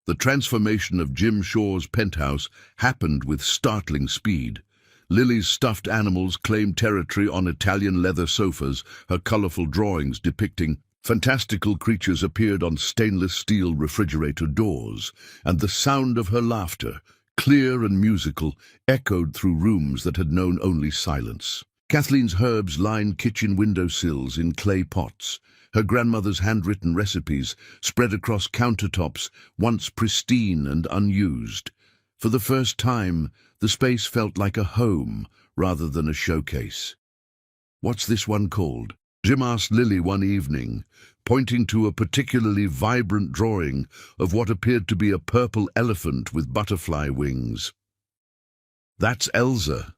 The transformation of Jim Shaw's penthouse happened with startling speed. Lily's stuffed animals claimed territory on Italian leather sofas, her colorful drawings depicting fantastical creatures appeared on stainless steel refrigerator doors, and the sound of her laughter, clear and musical, echoed through rooms that had known only silence. Kathleen's herbs lined kitchen windowsills in clay pots. Her grandmother's handwritten recipes spread across countertops once pristine and unused. For the first time, the space felt like a home rather than a showcase. "What's this one called?" Jim asked Lily one evening, pointing to a particularly vibrant drawing of what appeared to be a purple elephant with butterfly wings. "That's Elsa,"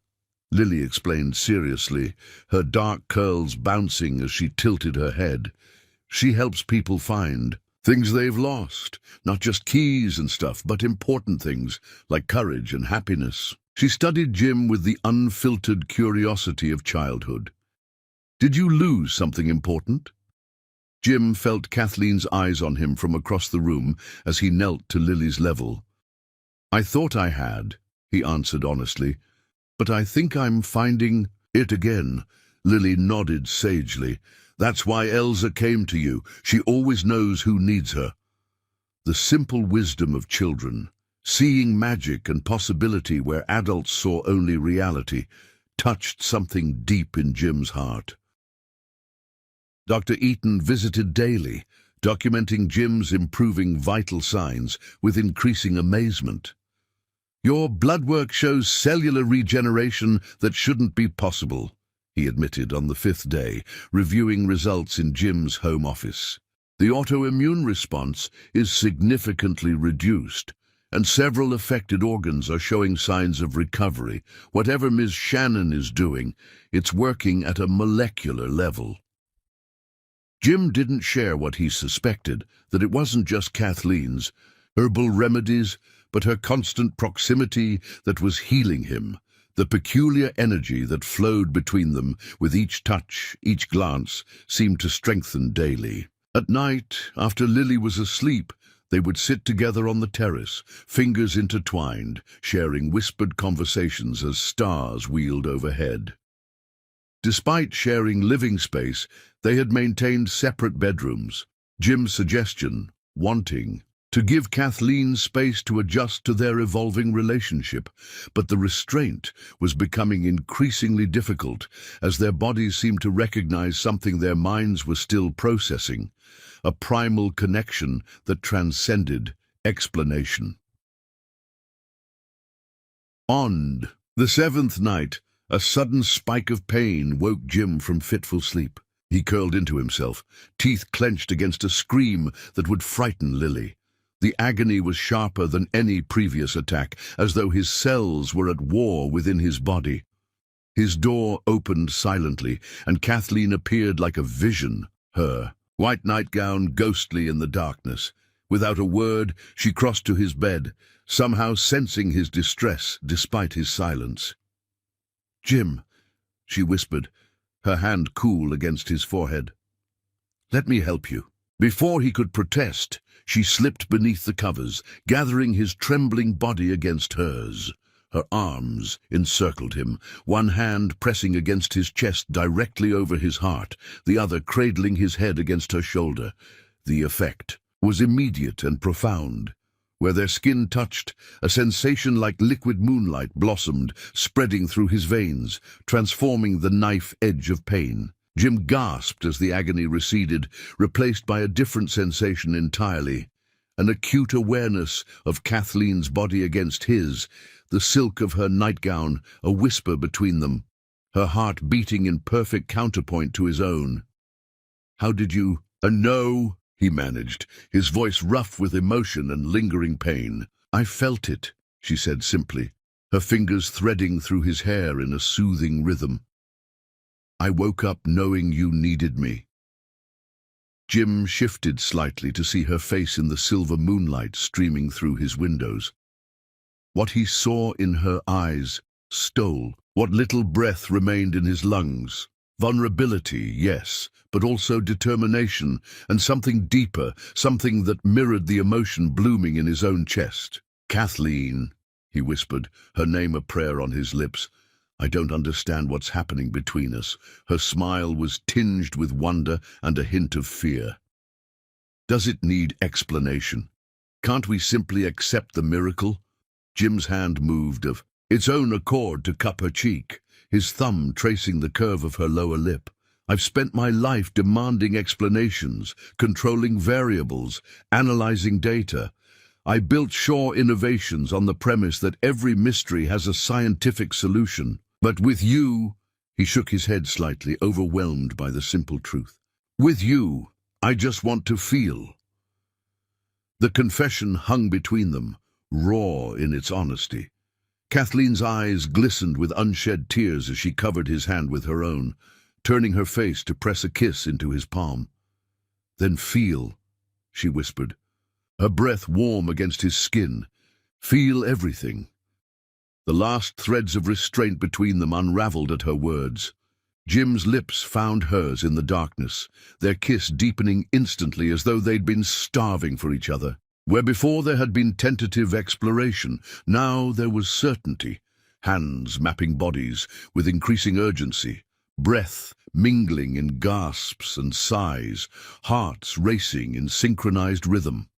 Lily explained seriously, her dark curls bouncing as she tilted her head. "She helps people find things they've lost, not just keys and stuff, but important things like courage and happiness." She studied Jim with the unfiltered curiosity of childhood. "Did you lose something important?" Jim felt Kathleen's eyes on him from across the room as he knelt to Lily's level. "I thought I had," he answered honestly, "but I think I'm finding it again." Lily nodded sagely. "That's why Elsa came to you. She always knows who needs her." The simple wisdom of children, seeing magic and possibility where adults saw only reality, touched something deep in Jim's heart. Dr. Eaton visited daily, documenting Jim's improving vital signs with increasing amazement. "Your blood work shows cellular regeneration that shouldn't be possible," he admitted on the 5th day, reviewing results in Jim's home office. "The autoimmune response is significantly reduced, and several affected organs are showing signs of recovery. Whatever Ms. Shannon is doing, it's working at a molecular level." Jim didn't share what he suspected, that it wasn't just Kathleen's herbal remedies, but her constant proximity that was healing him, the peculiar energy that flowed between them with each touch, each glance, seemed to strengthen daily. At night, after Lily was asleep, they would sit together on the terrace, fingers intertwined, sharing whispered conversations as stars wheeled overhead. Despite sharing living space, they had maintained separate bedrooms. Jim's suggestion, wanting to give Kathleen space to adjust to their evolving relationship, but the restraint was becoming increasingly difficult as their bodies seemed to recognize something their minds were still processing, a primal connection that transcended explanation. On the 7th night, a sudden spike of pain woke Jim from fitful sleep. He curled into himself, teeth clenched against a scream that would frighten Lily. The agony was sharper than any previous attack, as though his cells were at war within his body. His door opened silently, and Kathleen appeared like a vision, her white nightgown ghostly in the darkness. Without a word, she crossed to his bed, somehow sensing his distress despite his silence. "Jim," she whispered, her hand cool against his forehead. "Let me help you." Before he could protest, she slipped beneath the covers, gathering his trembling body against hers. Her arms encircled him, one hand pressing against his chest directly over his heart, the other cradling his head against her shoulder. The effect was immediate and profound. Where their skin touched, a sensation like liquid moonlight blossomed, spreading through his veins, transforming the knife edge of pain. Jim gasped as the agony receded, replaced by a different sensation entirely. An acute awareness of Kathleen's body against his, the silk of her nightgown, a whisper between them, her heart beating in perfect counterpoint to his own. "How did you—" "No," he managed, his voice rough with emotion and lingering pain. "I felt it," she said simply, her fingers threading through his hair in a soothing rhythm. "I woke up knowing you needed me." Jim shifted slightly to see her face in the silver moonlight streaming through his windows. What he saw in her eyes stole what little breath remained in his lungs. Vulnerability, yes, but also determination, and something deeper, something that mirrored the emotion blooming in his own chest. "Kathleen," he whispered, her name a prayer on his lips. "I don't understand what's happening between us." Her smile was tinged with wonder and a hint of fear. "Does it need explanation? Can't we simply accept the miracle?" Jim's hand moved of its own accord to cup her cheek, his thumb tracing the curve of her lower lip. "I've spent my life demanding explanations, controlling variables, analyzing data. I built Shaw Innovations on the premise that every mystery has a scientific solution. But with you," he shook his head slightly, overwhelmed by the simple truth, "with you, I just want to feel." The confession hung between them, raw in its honesty. Kathleen's eyes glistened with unshed tears as she covered his hand with her own, turning her face to press a kiss into his palm. "Then feel," she whispered, her breath warm against his skin. "Feel everything." The last threads of restraint between them unraveled at her words. Jim's lips found hers in the darkness, their kiss deepening instantly as though they'd been starving for each other. Where before there had been tentative exploration, now there was certainty, hands mapping bodies with increasing urgency, breath mingling in gasps and sighs, hearts racing in synchronized rhythm.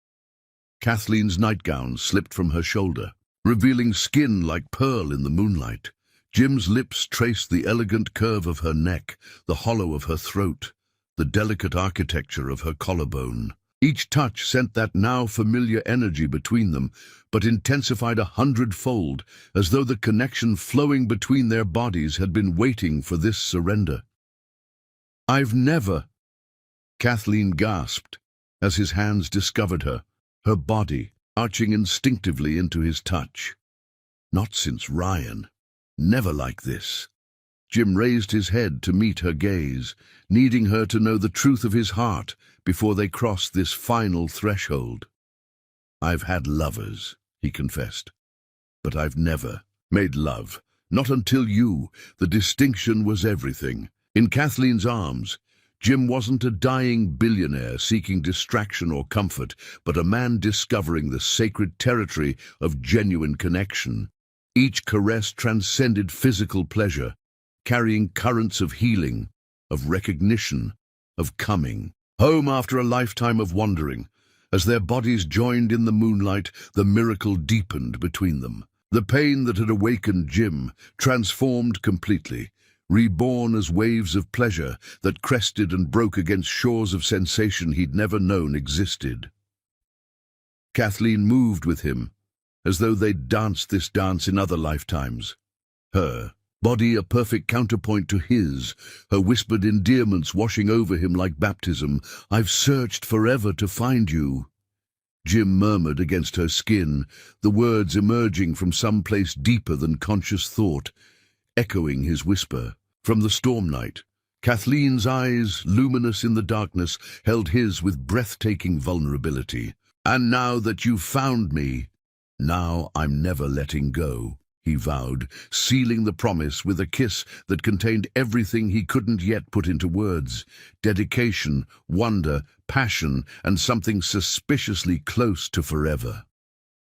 Kathleen's nightgown slipped from her shoulder, revealing skin like pearl in the moonlight. Jim's lips traced the elegant curve of her neck, the hollow of her throat, the delicate architecture of her collarbone. Each touch sent that now familiar energy between them, but intensified 100-fold, as though the connection flowing between their bodies had been waiting for this surrender. "I've never," Kathleen gasped, as his hands discovered her body arching instinctively into his touch. "Not since Ryan. Never like this." Jim raised his head to meet her gaze, needing her to know the truth of his heart before they crossed this final threshold. "I've had lovers," he confessed, "but I've never made love. Not until you. The distinction was everything." In Kathleen's arms, Jim wasn't a dying billionaire seeking distraction or comfort, but a man discovering the sacred territory of genuine connection. Each caress transcended physical pleasure, carrying currents of healing, of recognition, of coming home after a lifetime of wandering. As their bodies joined in the moonlight, the miracle deepened between them. The pain that had awakened Jim transformed completely, reborn as waves of pleasure that crested and broke against shores of sensation he'd never known existed. Kathleen moved with him, as though they'd danced this dance in other lifetimes. Her body a perfect counterpoint to his, her whispered endearments washing over him like baptism. "I've searched forever to find you," Jim murmured against her skin, the words emerging from some place deeper than conscious thought, echoing his whisper. From the storm night, Kathleen's eyes, luminous in the darkness, held his with breathtaking vulnerability. "And now that you've found me, now I'm never letting go," he vowed, sealing the promise with a kiss that contained everything he couldn't yet put into words: dedication, wonder, passion, and something suspiciously close to forever.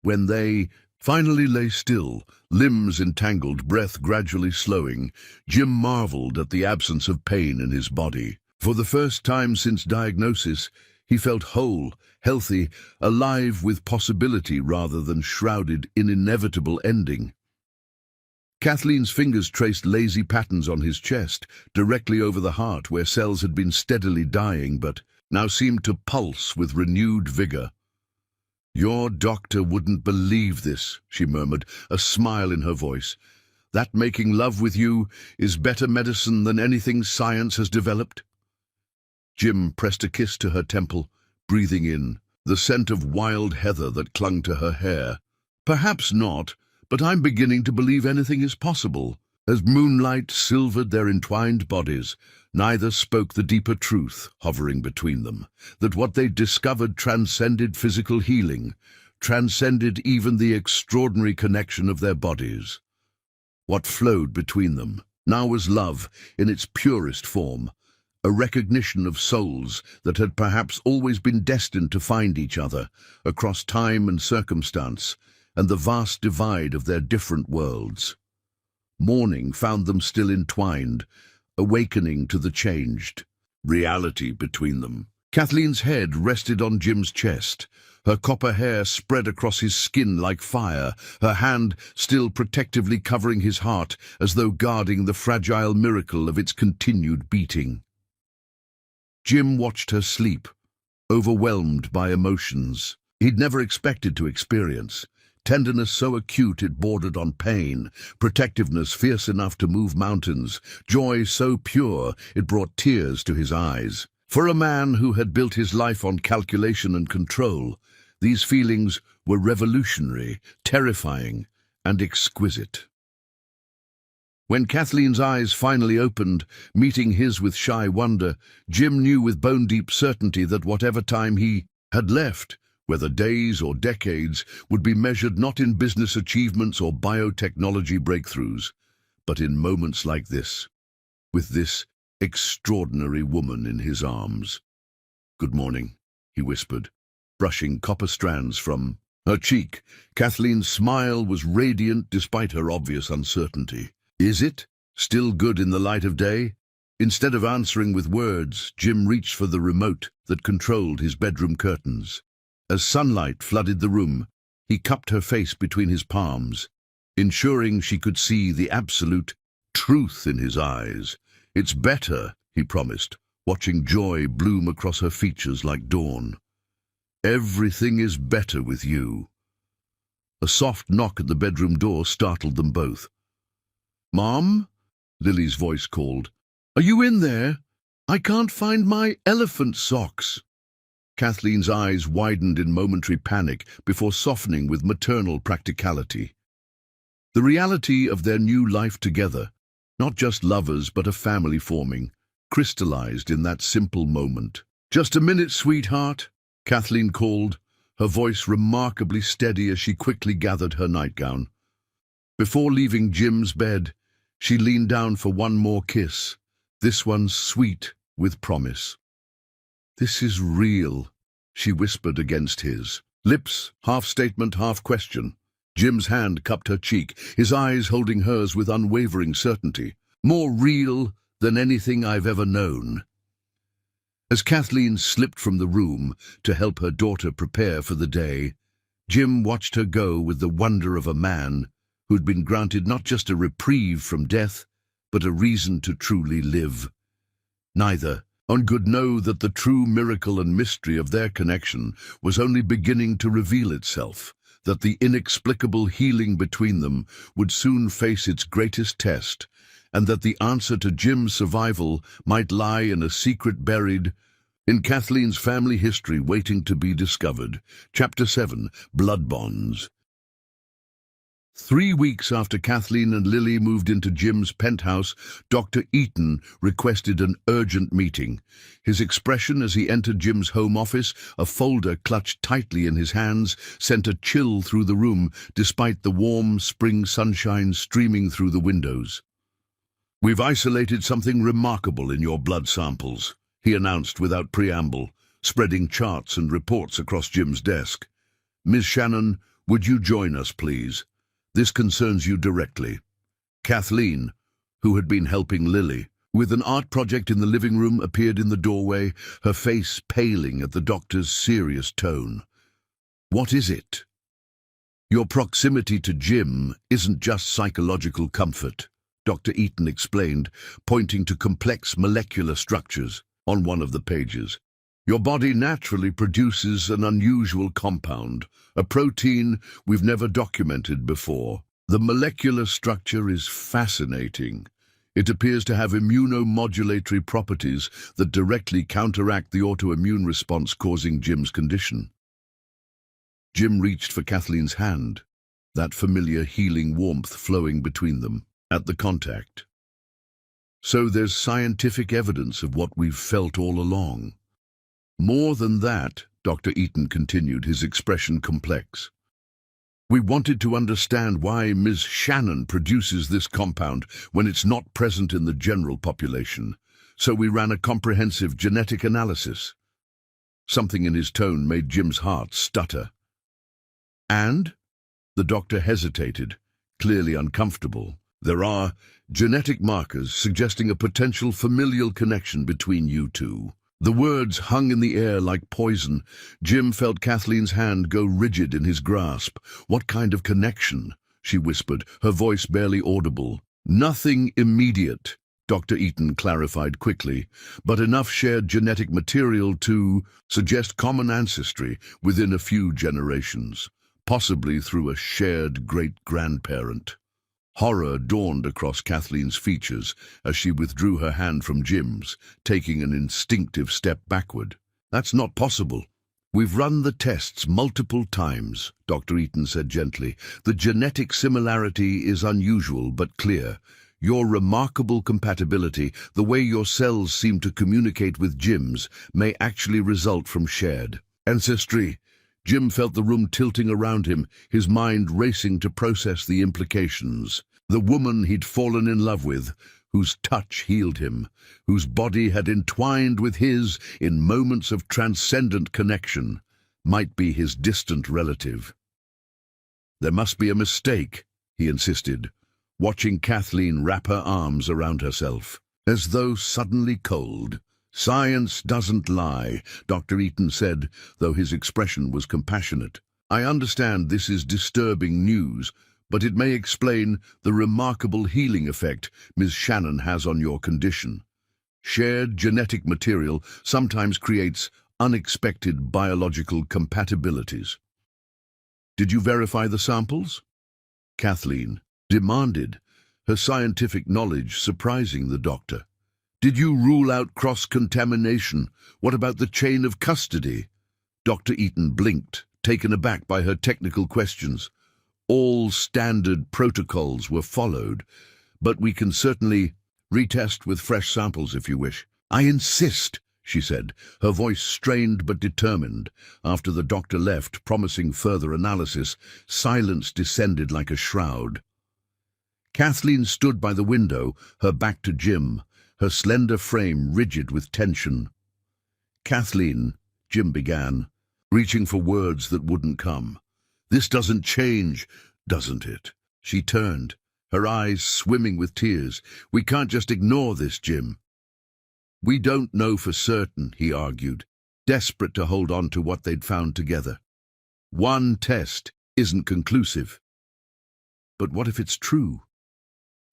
When they finally lay still, limbs entangled, breath gradually slowing, Jim marveled at the absence of pain in his body. For the first time since diagnosis, he felt whole, healthy, alive with possibility rather than shrouded in inevitable ending. Kathleen's fingers traced lazy patterns on his chest, directly over the heart where cells had been steadily dying but now seemed to pulse with renewed vigor. "Your doctor wouldn't believe this," she murmured, a smile in her voice. "That making love with you is better medicine than anything science has developed." Jim pressed a kiss to her temple, breathing in the scent of wild heather that clung to her hair. "Perhaps not, but I'm beginning to believe anything is possible." As moonlight silvered their entwined bodies, neither spoke the deeper truth hovering between them, that what they discovered transcended physical healing, transcended even the extraordinary connection of their bodies. What flowed between them now was love in its purest form, a recognition of souls that had perhaps always been destined to find each other across time and circumstance, and the vast divide of their different worlds. Morning found them still entwined, awakening to the changed reality between them. Kathleen's head rested on Jim's chest, her copper hair spread across his skin like fire, her hand still protectively covering his heart as though guarding the fragile miracle of its continued beating. Jim watched her sleep, overwhelmed by emotions he'd never expected to experience. Tenderness so acute it bordered on pain, protectiveness fierce enough to move mountains, joy so pure it brought tears to his eyes. For a man who had built his life on calculation and control, these feelings were revolutionary, terrifying, and exquisite. When Kathleen's eyes finally opened, meeting his with shy wonder, Jim knew with bone-deep certainty that whatever time he had left, whether days or decades, would be measured not in business achievements or biotechnology breakthroughs, but in moments like this, with this extraordinary woman in his arms. "Good morning," he whispered, brushing copper strands from her cheek. Kathleen's smile was radiant despite her obvious uncertainty. "Is it still good in the light of day?" Instead of answering with words, Jim reached for the remote that controlled his bedroom curtains. As sunlight flooded the room, he cupped her face between his palms, ensuring she could see the absolute truth in his eyes. "It's better," he promised, watching joy bloom across her features like dawn. "Everything is better with you." A soft knock at the bedroom door startled them both. "Mom?" Lily's voice called. "Are you in there? I can't find my elephant socks." Kathleen's eyes widened in momentary panic before softening with maternal practicality. The reality of their new life together, not just lovers but a family forming, crystallized in that simple moment. "Just a minute, sweetheart," Kathleen called, her voice remarkably steady as she quickly gathered her nightgown. Before leaving Jim's bed, she leaned down for one more kiss, this one sweet with promise. "This is real," she whispered against his. Lips half statement, half question. Jim's hand cupped her cheek, his eyes holding hers with unwavering certainty. "More real than anything I've ever known." As Kathleen slipped from the room to help her daughter prepare for the day, Jim watched her go with the wonder of a man who'd been granted not just a reprieve from death, but a reason to truly live. Neither could know that the true miracle and mystery of their connection was only beginning to reveal itself, that the inexplicable healing between them would soon face its greatest test, and that the answer to Jim's survival might lie in a secret buried in Kathleen's family history waiting to be discovered. Chapter 7, Blood Bonds. 3 weeks after Kathleen and Lily moved into Jim's penthouse, Dr. Eaton requested an urgent meeting. His expression as he entered Jim's home office, a folder clutched tightly in his hands, sent a chill through the room despite the warm spring sunshine streaming through the windows. "We've isolated something remarkable in your blood samples," he announced without preamble, spreading charts and reports across Jim's desk. "Ms. Shannon, would you join us, please? This concerns you directly." Kathleen, who had been helping Lily with an art project in the living room, appeared in the doorway, her face paling at the doctor's serious tone. "What is it?" "Your proximity to Jim isn't just psychological comfort," Dr. Eaton explained, pointing to complex molecular structures on one of the pages. "Your body naturally produces an unusual compound, a protein we've never documented before. The molecular structure is fascinating. It appears to have immunomodulatory properties that directly counteract the autoimmune response causing Jim's condition." Jim reached for Kathleen's hand, that familiar healing warmth flowing between them at the contact. "So there's scientific evidence of what we've felt all along." "More than that," Dr. Eaton continued, his expression complex. "We wanted to understand why Ms. Shannon produces this compound when it's not present in the general population, so we ran a comprehensive genetic analysis." Something in his tone made Jim's heart stutter. "And?" The doctor hesitated, clearly uncomfortable. "There are genetic markers suggesting a potential familial connection between you two." The words hung in the air like poison. Jim felt Kathleen's hand go rigid in his grasp. "What kind of connection?" she whispered, her voice barely audible. "Nothing immediate," Dr. Eaton clarified quickly, "but enough shared genetic material to suggest common ancestry within a few generations, possibly through a shared great-grandparent." Horror dawned across Kathleen's features as she withdrew her hand from Jim's, taking an instinctive step backward. "That's not possible." "We've run the tests multiple times," Dr. Eaton said gently. "The genetic similarity is unusual but clear. Your remarkable compatibility, the way your cells seem to communicate with Jim's, may actually result from shared ancestry." Jim felt the room tilting around him, his mind racing to process the implications. The woman he'd fallen in love with, whose touch healed him, whose body had entwined with his in moments of transcendent connection, might be his distant relative. "There must be a mistake," he insisted, watching Kathleen wrap her arms around herself, as though suddenly cold. "Science doesn't lie," Dr. Eaton said, though his expression was compassionate. "I understand this is disturbing news, but it may explain the remarkable healing effect Ms. Shannon has on your condition." Shared genetic material sometimes creates unexpected biological compatibilities. Did you verify the samples? Kathleen demanded, her scientific knowledge surprising the doctor. Did you rule out cross-contamination? What about the chain of custody? Dr. Eaton blinked, taken aback by her technical questions. All standard protocols were followed, but we can certainly retest with fresh samples if you wish. I insist, she said, her voice strained but determined. After the doctor left, promising further analysis, silence descended like a shroud. Kathleen stood by the window, her back to Jim, her slender frame rigid with tension. Kathleen, Jim began, reaching for words that wouldn't come. This doesn't change, doesn't it? She turned, her eyes swimming with tears. We can't just ignore this, Jim. We don't know for certain, he argued, desperate to hold on to what they'd found together. One test isn't conclusive. But what if it's true?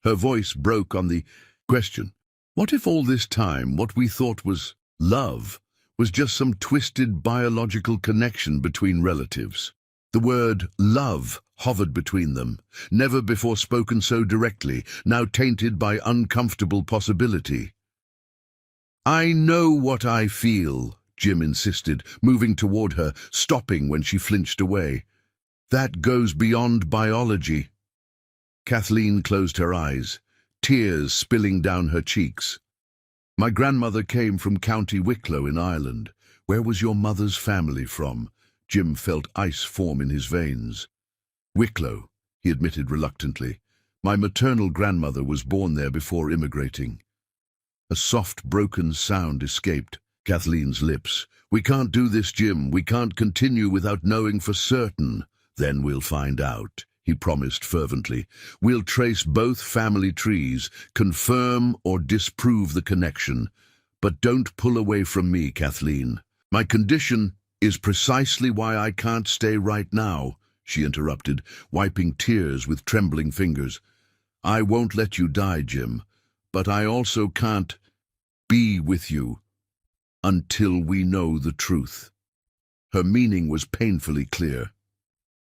Her voice broke on the question. What if all this time what we thought was love was just some twisted biological connection between relatives? The word love hovered between them, never before spoken so directly, now tainted by uncomfortable possibility. I know what I feel, Jim insisted, moving toward her, stopping when she flinched away. That goes beyond biology. Kathleen closed her eyes, tears spilling down her cheeks. My grandmother came from County Wicklow in Ireland. Where was your mother's family from? Jim felt ice form in his veins. Wicklow, he admitted reluctantly. My maternal grandmother was born there before immigrating. A soft, broken sound escaped Kathleen's lips. We can't do this, Jim. We can't continue without knowing for certain. Then we'll find out, he promised fervently. We'll trace both family trees, confirm or disprove the connection. But don't pull away from me, Kathleen. My condition is precisely why I can't stay right now, she interrupted, wiping tears with trembling fingers. I won't let you die, Jim, but I also can't be with you until we know the truth. Her meaning was painfully clear.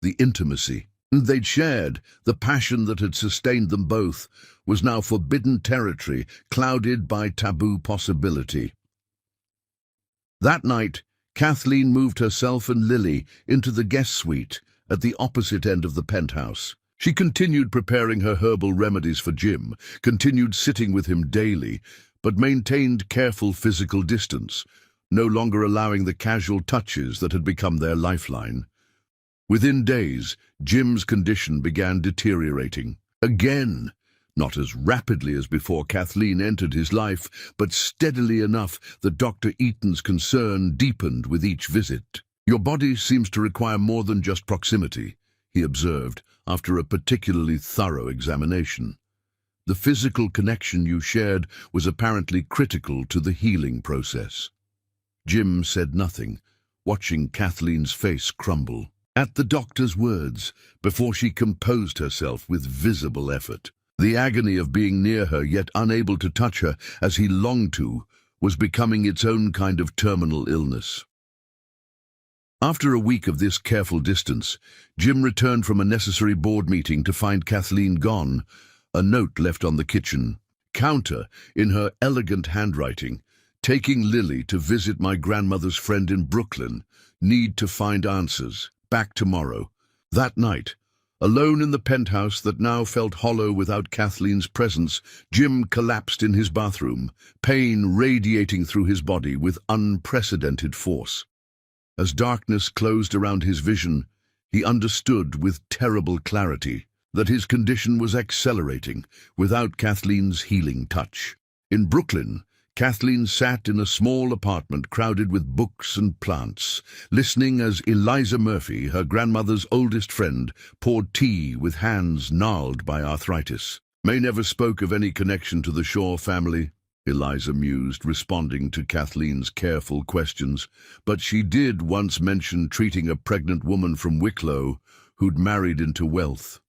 The intimacy they'd shared, the passion that had sustained them both, was now forbidden territory, clouded by taboo possibility. That night, Kathleen moved herself and Lily into the guest suite at the opposite end of the penthouse. She continued preparing her herbal remedies for Jim, continued sitting with him daily, but maintained careful physical distance, no longer allowing the casual touches that had become their lifeline. Within days, Jim's condition began deteriorating. Again, not as rapidly as before Kathleen entered his life, but steadily enough that Dr. Eaton's concern deepened with each visit. Your body seems to require more than just proximity, he observed, after a particularly thorough examination. The physical connection you shared was apparently critical to the healing process. Jim said nothing, watching Kathleen's face crumble at the doctor's words before she composed herself with visible effort. The agony of being near her yet unable to touch her as he longed to was becoming its own kind of terminal illness. After a week of this careful distance, Jim returned from a necessary board meeting to find Kathleen gone, a note left on the kitchen counter in her elegant handwriting. Taking Lily to visit my grandmother's friend in Brooklyn. Need to find answers. Back tomorrow. That night, alone in the penthouse that now felt hollow without Kathleen's presence, Jim collapsed in his bathroom, pain radiating through his body with unprecedented force. As darkness closed around his vision, he understood with terrible clarity that his condition was accelerating without Kathleen's healing touch. In Brooklyn, Kathleen sat in a small apartment crowded with books and plants, listening as Eliza Murphy, her grandmother's oldest friend, poured tea with hands gnarled by arthritis. May never spoke of any connection to the Shaw family, Eliza mused, responding to Kathleen's careful questions, but she did once mention treating a pregnant woman from Wicklow who'd married into wealth.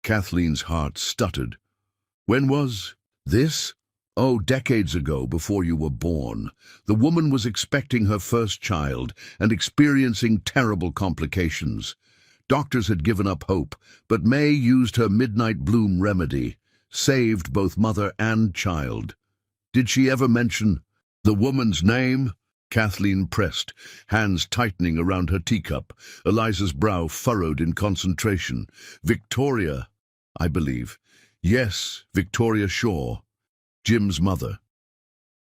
Kathleen's heart stuttered. When was this? Oh, decades ago, before you were born, the woman was expecting her first child and experiencing terrible complications. Doctors had given up hope, but May used her midnight bloom remedy, saved both mother and child. Did she ever mention the woman's name? Kathleen pressed, hands tightening around her teacup, Eliza's brow furrowed in concentration. Victoria, I believe. Yes, Victoria Shaw. Jim's mother.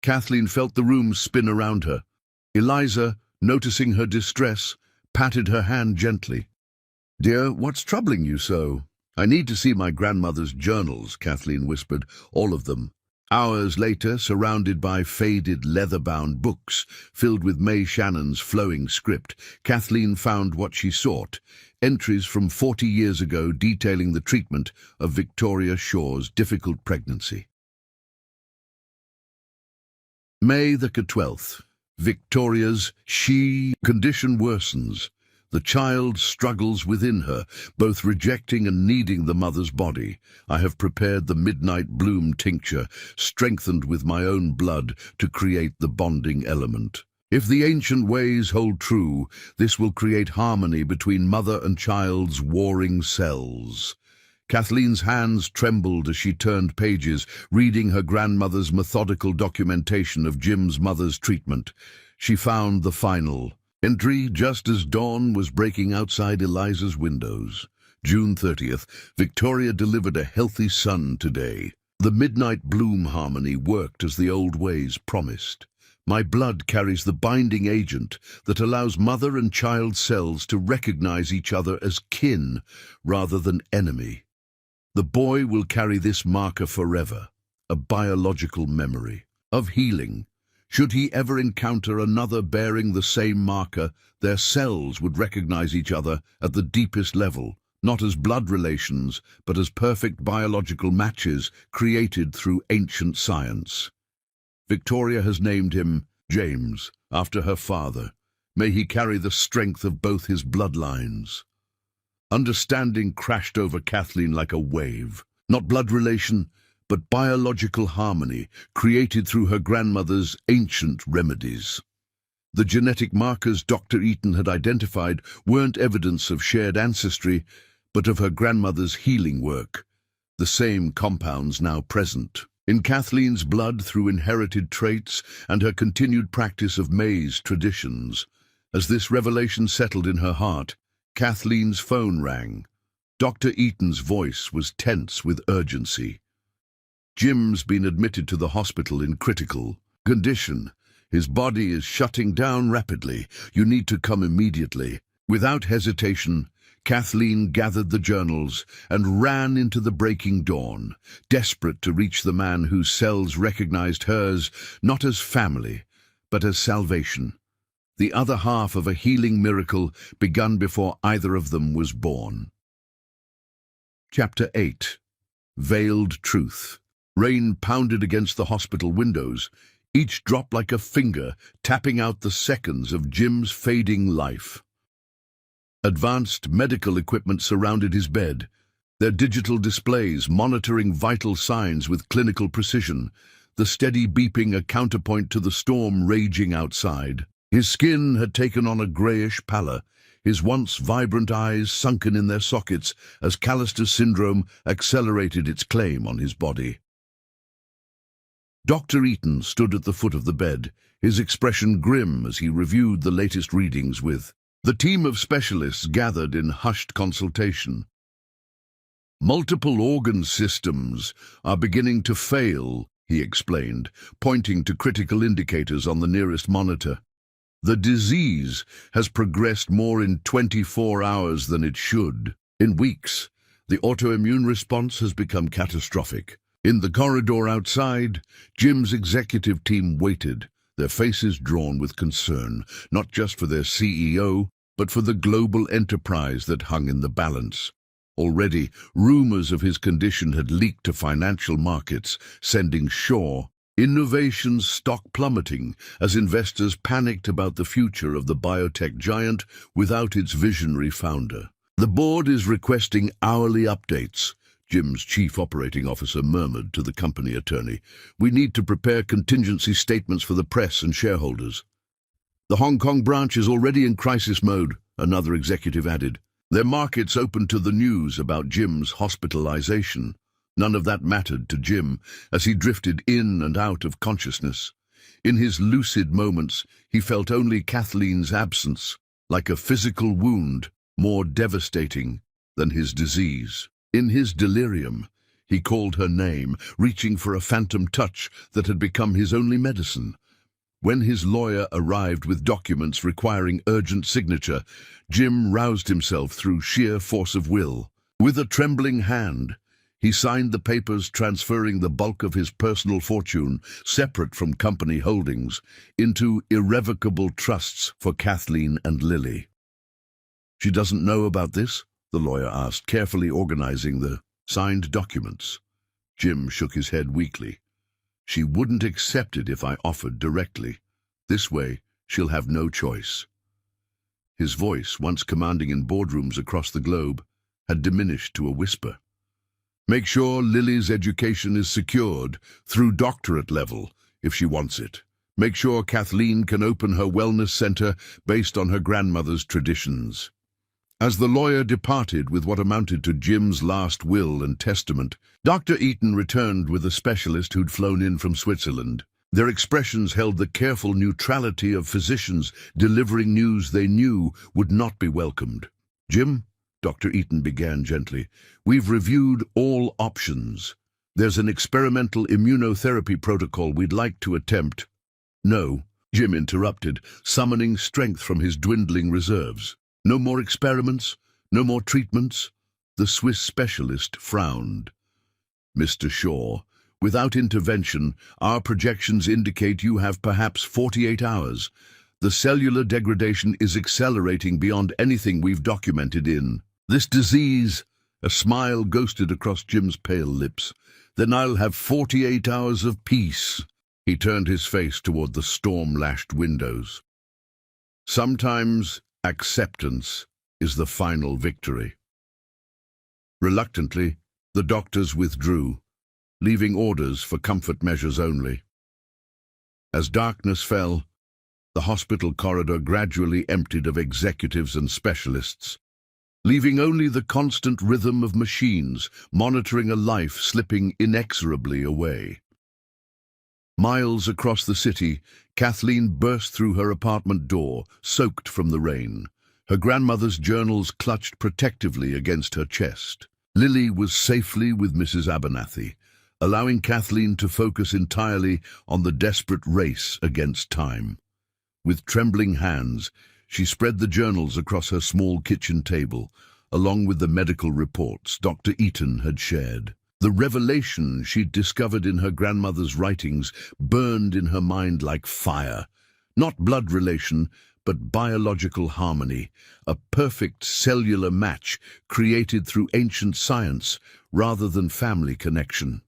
Kathleen felt the room spin around her. Eliza, noticing her distress, patted her hand gently. "Dear, what's troubling you so?" "I need to see my grandmother's journals," Kathleen whispered, "all of them." Hours later, surrounded by faded, leather-bound books filled with May Shannon's flowing script, Kathleen found what she sought, entries from 40 years ago detailing the treatment of Victoria Shaw's difficult pregnancy. May the 12th. Victoria's condition worsens. The child struggles within her, both rejecting and needing the mother's body. I have prepared the midnight bloom tincture, strengthened with my own blood, to create the bonding element. If the ancient ways hold true, this will create harmony between mother and child's warring cells. Kathleen's hands trembled as she turned pages, reading her grandmother's methodical documentation of Jim's mother's treatment. She found the final entry just as dawn was breaking outside Eliza's windows. June 30th, Victoria delivered a healthy son today. The midnight bloom harmony worked as the old ways promised. My blood carries the binding agent that allows mother and child cells to recognize each other as kin rather than enemy. The boy will carry this marker forever, a biological memory of healing. Should he ever encounter another bearing the same marker, their cells would recognize each other at the deepest level, not as blood relations, but as perfect biological matches created through ancient science. Victoria has named him James, after her father. May he carry the strength of both his bloodlines. Understanding crashed over Kathleen like a wave. Not blood relation, but biological harmony created through her grandmother's ancient remedies. The genetic markers Dr. Eaton had identified weren't evidence of shared ancestry, but of her grandmother's healing work, the same compounds now present in Kathleen's blood through inherited traits and her continued practice of May's traditions. As this revelation settled in her heart, Kathleen's phone rang. Dr. Eaton's voice was tense with urgency. "Jim's been admitted to the hospital in critical condition. His body is shutting down rapidly. You need to come immediately." Without hesitation, Kathleen gathered the journals and ran into the breaking dawn, desperate to reach the man whose cells recognized hers not as family, but as salvation. The other half of a healing miracle begun before either of them was born. Chapter 8. Veiled Truth. Rain pounded against the hospital windows, each drop like a finger tapping out the seconds of Jim's fading life. Advanced medical equipment surrounded his bed, their digital displays monitoring vital signs with clinical precision, the steady beeping a counterpoint to the storm raging outside. His skin had taken on a greyish pallor, his once vibrant eyes sunken in their sockets as Callister syndrome accelerated its claim on his body. Dr. Eaton stood at the foot of the bed, his expression grim as he reviewed the latest readings with the team of specialists gathered in hushed consultation. "Multiple organ systems are beginning to fail," he explained, pointing to critical indicators on the nearest monitor. "The disease has progressed more in 24 hours than it should. In weeks, the autoimmune response has become catastrophic." In the corridor outside, Jim's executive team waited, their faces drawn with concern, not just for their CEO, but for the global enterprise that hung in the balance. Already, rumors of his condition had leaked to financial markets, sending Shaw Innovation's stock plummeting as investors panicked about the future of the biotech giant without its visionary founder. "The board is requesting hourly updates," Jim's chief operating officer murmured to the company attorney. "We need to prepare contingency statements for the press and shareholders." "The Hong Kong branch is already in crisis mode," another executive added. "Their markets open to the news about Jim's hospitalization." None of that mattered to Jim as he drifted in and out of consciousness. In his lucid moments, he felt only Kathleen's absence, like a physical wound, more devastating than his disease. In his delirium, he called her name, reaching for a phantom touch that had become his only medicine. When his lawyer arrived with documents requiring urgent signature, Jim roused himself through sheer force of will. With a trembling hand, he signed the papers transferring the bulk of his personal fortune, separate from company holdings, into irrevocable trusts for Kathleen and Lily. "She doesn't know about this?" the lawyer asked, carefully organizing the signed documents. Jim shook his head weakly. "She wouldn't accept it if I offered directly. This way, she'll have no choice." His voice, once commanding in boardrooms across the globe, had diminished to a whisper. "Make sure Lily's education is secured through doctorate level, if she wants it. Make sure Kathleen can open her wellness center based on her grandmother's traditions." As the lawyer departed with what amounted to Jim's last will and testament, Dr. Eaton returned with a specialist who'd flown in from Switzerland. Their expressions held the careful neutrality of physicians delivering news they knew would not be welcomed. "Jim," Dr. Eaton began gently, "we've reviewed all options. There's an experimental immunotherapy protocol we'd like to attempt." "No," Jim interrupted, summoning strength from his dwindling reserves. "No more experiments? No more treatments?" The Swiss specialist frowned. "Mr. Shaw, without intervention, our projections indicate you have perhaps 48 hours. The cellular degradation is accelerating beyond anything we've documented in this disease." A smile ghosted across Jim's pale lips. "Then I'll have 48 hours of peace." He turned his face toward the storm-lashed windows. Sometimes acceptance is the final victory. Reluctantly, the doctors withdrew, leaving orders for comfort measures only. As darkness fell, the hospital corridor gradually emptied of executives and specialists, leaving only the constant rhythm of machines monitoring a life slipping inexorably away. Miles across the city, Kathleen burst through her apartment door, soaked from the rain. Her grandmother's journals clutched protectively against her chest. Lily was safely with Mrs. Abernathy, allowing Kathleen to focus entirely on the desperate race against time. With trembling hands, she spread the journals across her small kitchen table, along with the medical reports Dr. Eaton had shared. The revelation she'd discovered in her grandmother's writings burned in her mind like fire. Not blood relation, but biological harmony, a perfect cellular match created through ancient science rather than family connection.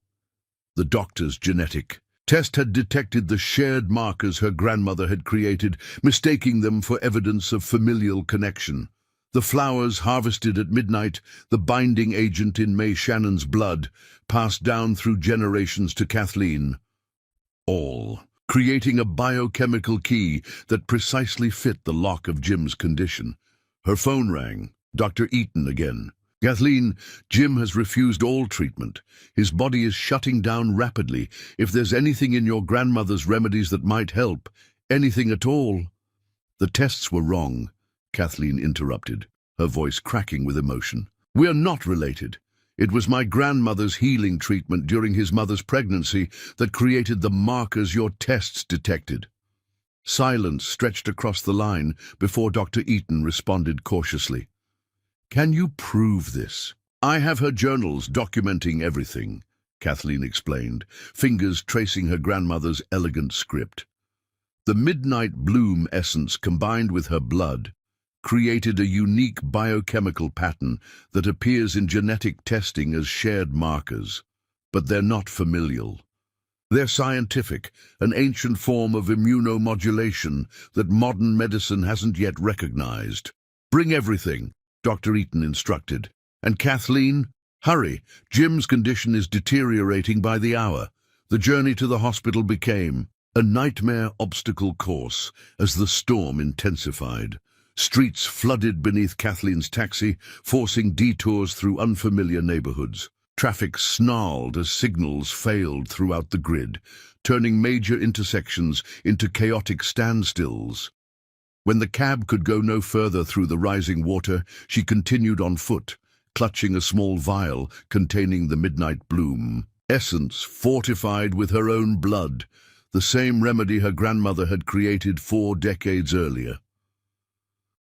The doctor's genetic test had detected the shared markers her grandmother had created, mistaking them for evidence of familial connection. The flowers harvested at midnight, the binding agent in May Shannon's blood, passed down through generations to Kathleen. All creating a biochemical key that precisely fit the lock of Jim's condition. Her phone rang. Dr. Eaton again. "Kathleen, Jim has refused all treatment. His body is shutting down rapidly. If there's anything in your grandmother's remedies that might help, anything at all." "The tests were wrong," Kathleen interrupted, her voice cracking with emotion. "We're not related. It was my grandmother's healing treatment during his mother's pregnancy that created the markers your tests detected." Silence stretched across the line before Dr. Eaton responded cautiously. "Can you prove this?" "I have her journals documenting everything," Kathleen explained, fingers tracing her grandmother's elegant script. The midnight bloom essence combined with her blood created a unique biochemical pattern that appears in genetic testing as shared markers. But they're not familial. They're scientific, an ancient form of immunomodulation that modern medicine hasn't yet recognized. "Bring everything," Dr. Eaton instructed. "And Kathleen, Hurry, Jim's condition is deteriorating by the hour. The journey to the hospital became a nightmare obstacle course as the storm intensified. Streets flooded beneath Kathleen's taxi, forcing detours through unfamiliar neighborhoods. Traffic snarled as signals failed throughout the grid, turning major intersections into chaotic standstills. When the cab could go no further through the rising water, she continued on foot, clutching a small vial containing the midnight bloom, essence fortified with her own blood, the same remedy her grandmother had created 4 decades earlier.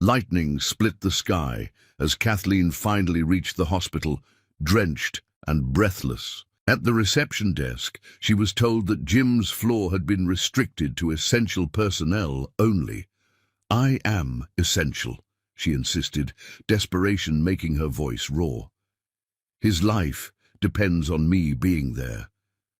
Lightning split the sky as Kathleen finally reached the hospital, drenched and breathless. At the reception desk, she was told that Jim's floor had been restricted to essential personnel only. "I am essential," she insisted, desperation making her voice raw. "His life depends on me being there."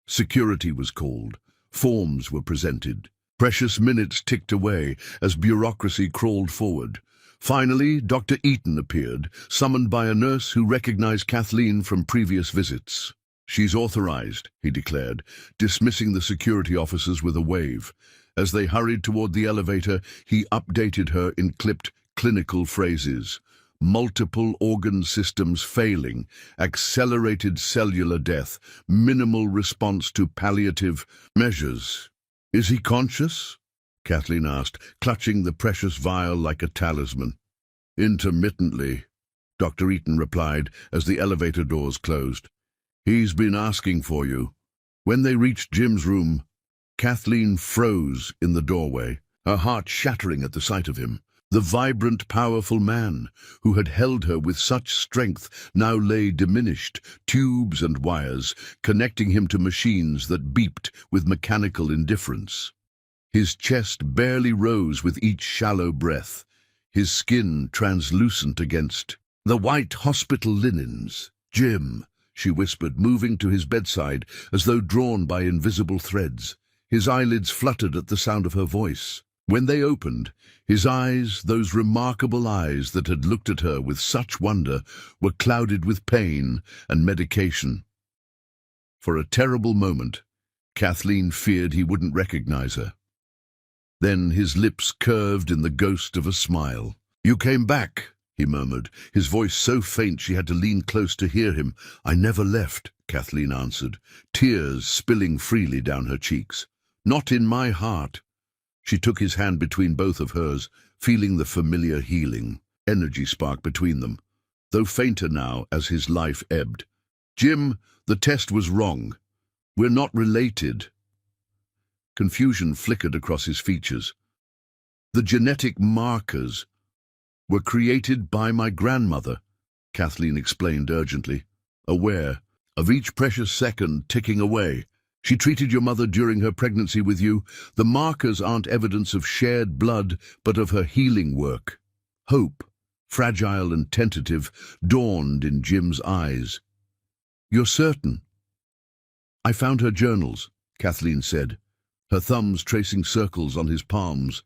Security was called. Forms were presented. Precious minutes ticked away as bureaucracy crawled forward. Finally, Dr. Eaton appeared, summoned by a nurse who recognized Kathleen from previous visits. "She's authorized," he declared, dismissing the security officers with a wave. As they hurried toward the elevator, he updated her in clipped, clinical phrases. Multiple organ systems failing, accelerated cellular death, minimal response to palliative measures. "Is he conscious?" Kathleen asked, clutching the precious vial like a talisman. "Intermittently," Dr. Eaton replied as the elevator doors closed. "He's been asking for you." When they reached Jim's room, Kathleen froze in the doorway, her heart shattering at the sight of him. The vibrant, powerful man who had held her with such strength now lay diminished, tubes and wires connecting him to machines that beeped with mechanical indifference. His chest barely rose with each shallow breath, his skin translucent against the white hospital linens. "Jim," she whispered, moving to his bedside as though drawn by invisible threads. His eyelids fluttered at the sound of her voice. When they opened, his eyes, those remarkable eyes that had looked at her with such wonder, were clouded with pain and medication. For a terrible moment, Kathleen feared he wouldn't recognize her. Then his lips curved in the ghost of a smile. "You came back," he murmured, his voice so faint she had to lean close to hear him. "I never left," Kathleen answered, tears spilling freely down her cheeks. "Not in my heart." She took his hand between both of hers, feeling the familiar healing energy spark between them, though fainter now as his life ebbed. "Jim, the test was wrong. We're not related." Confusion flickered across his features. "The genetic markers were created by my grandmother," Kathleen explained urgently, aware of each precious second ticking away. "She treated your mother during her pregnancy with you. The markers aren't evidence of shared blood, but of her healing work." Hope, fragile and tentative, dawned in Jim's eyes. "You're certain?" "I found her journals," Kathleen said, her thumbs tracing circles on his palms.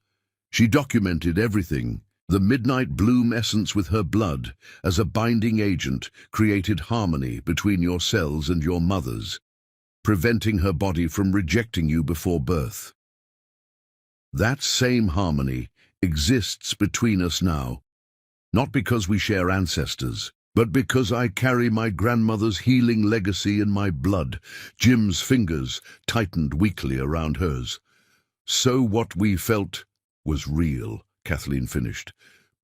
She documented everything. The midnight bloom essence with her blood, as a binding agent, created harmony between your cells and your mother's, preventing her body from rejecting you before birth. That same harmony exists between us now, not because we share ancestors, but because I carry my grandmother's healing legacy in my blood. Jim's fingers tightened weakly around hers. "So what we felt was real," Kathleen finished,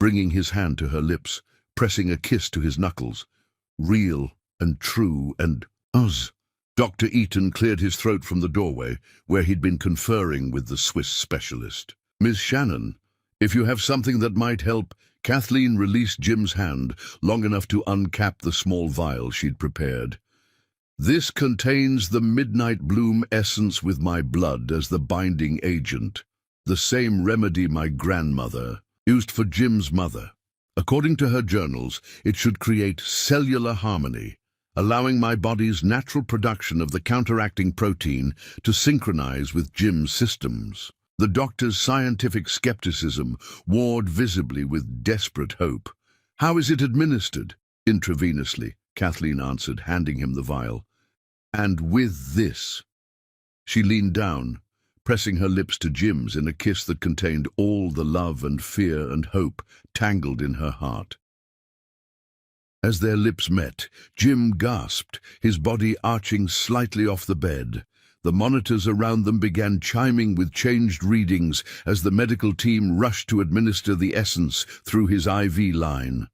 bringing his hand to her lips, pressing a kiss to his knuckles. "Real and true and us." Dr. Eaton cleared his throat from the doorway, where he'd been conferring with the Swiss specialist. "Miss Shannon, if you have something that might help." Kathleen released Jim's hand long enough to uncap the small vial she'd prepared. "This contains the midnight bloom essence with my blood as the binding agent, the same remedy my grandmother used for Jim's mother. According to her journals, it should create cellular harmony, allowing my body's natural production of the counteracting protein to synchronize with Jim's systems." The doctor's scientific skepticism warred visibly with desperate hope. "How is it administered?" "Intravenously," Kathleen answered, handing him the vial. "And with this." She leaned down, pressing her lips to Jim's in a kiss that contained all the love and fear and hope tangled in her heart. As their lips met, Jim gasped, his body arching slightly off the bed. The monitors around them began chiming with changed readings as the medical team rushed to administer the essence through his IV line.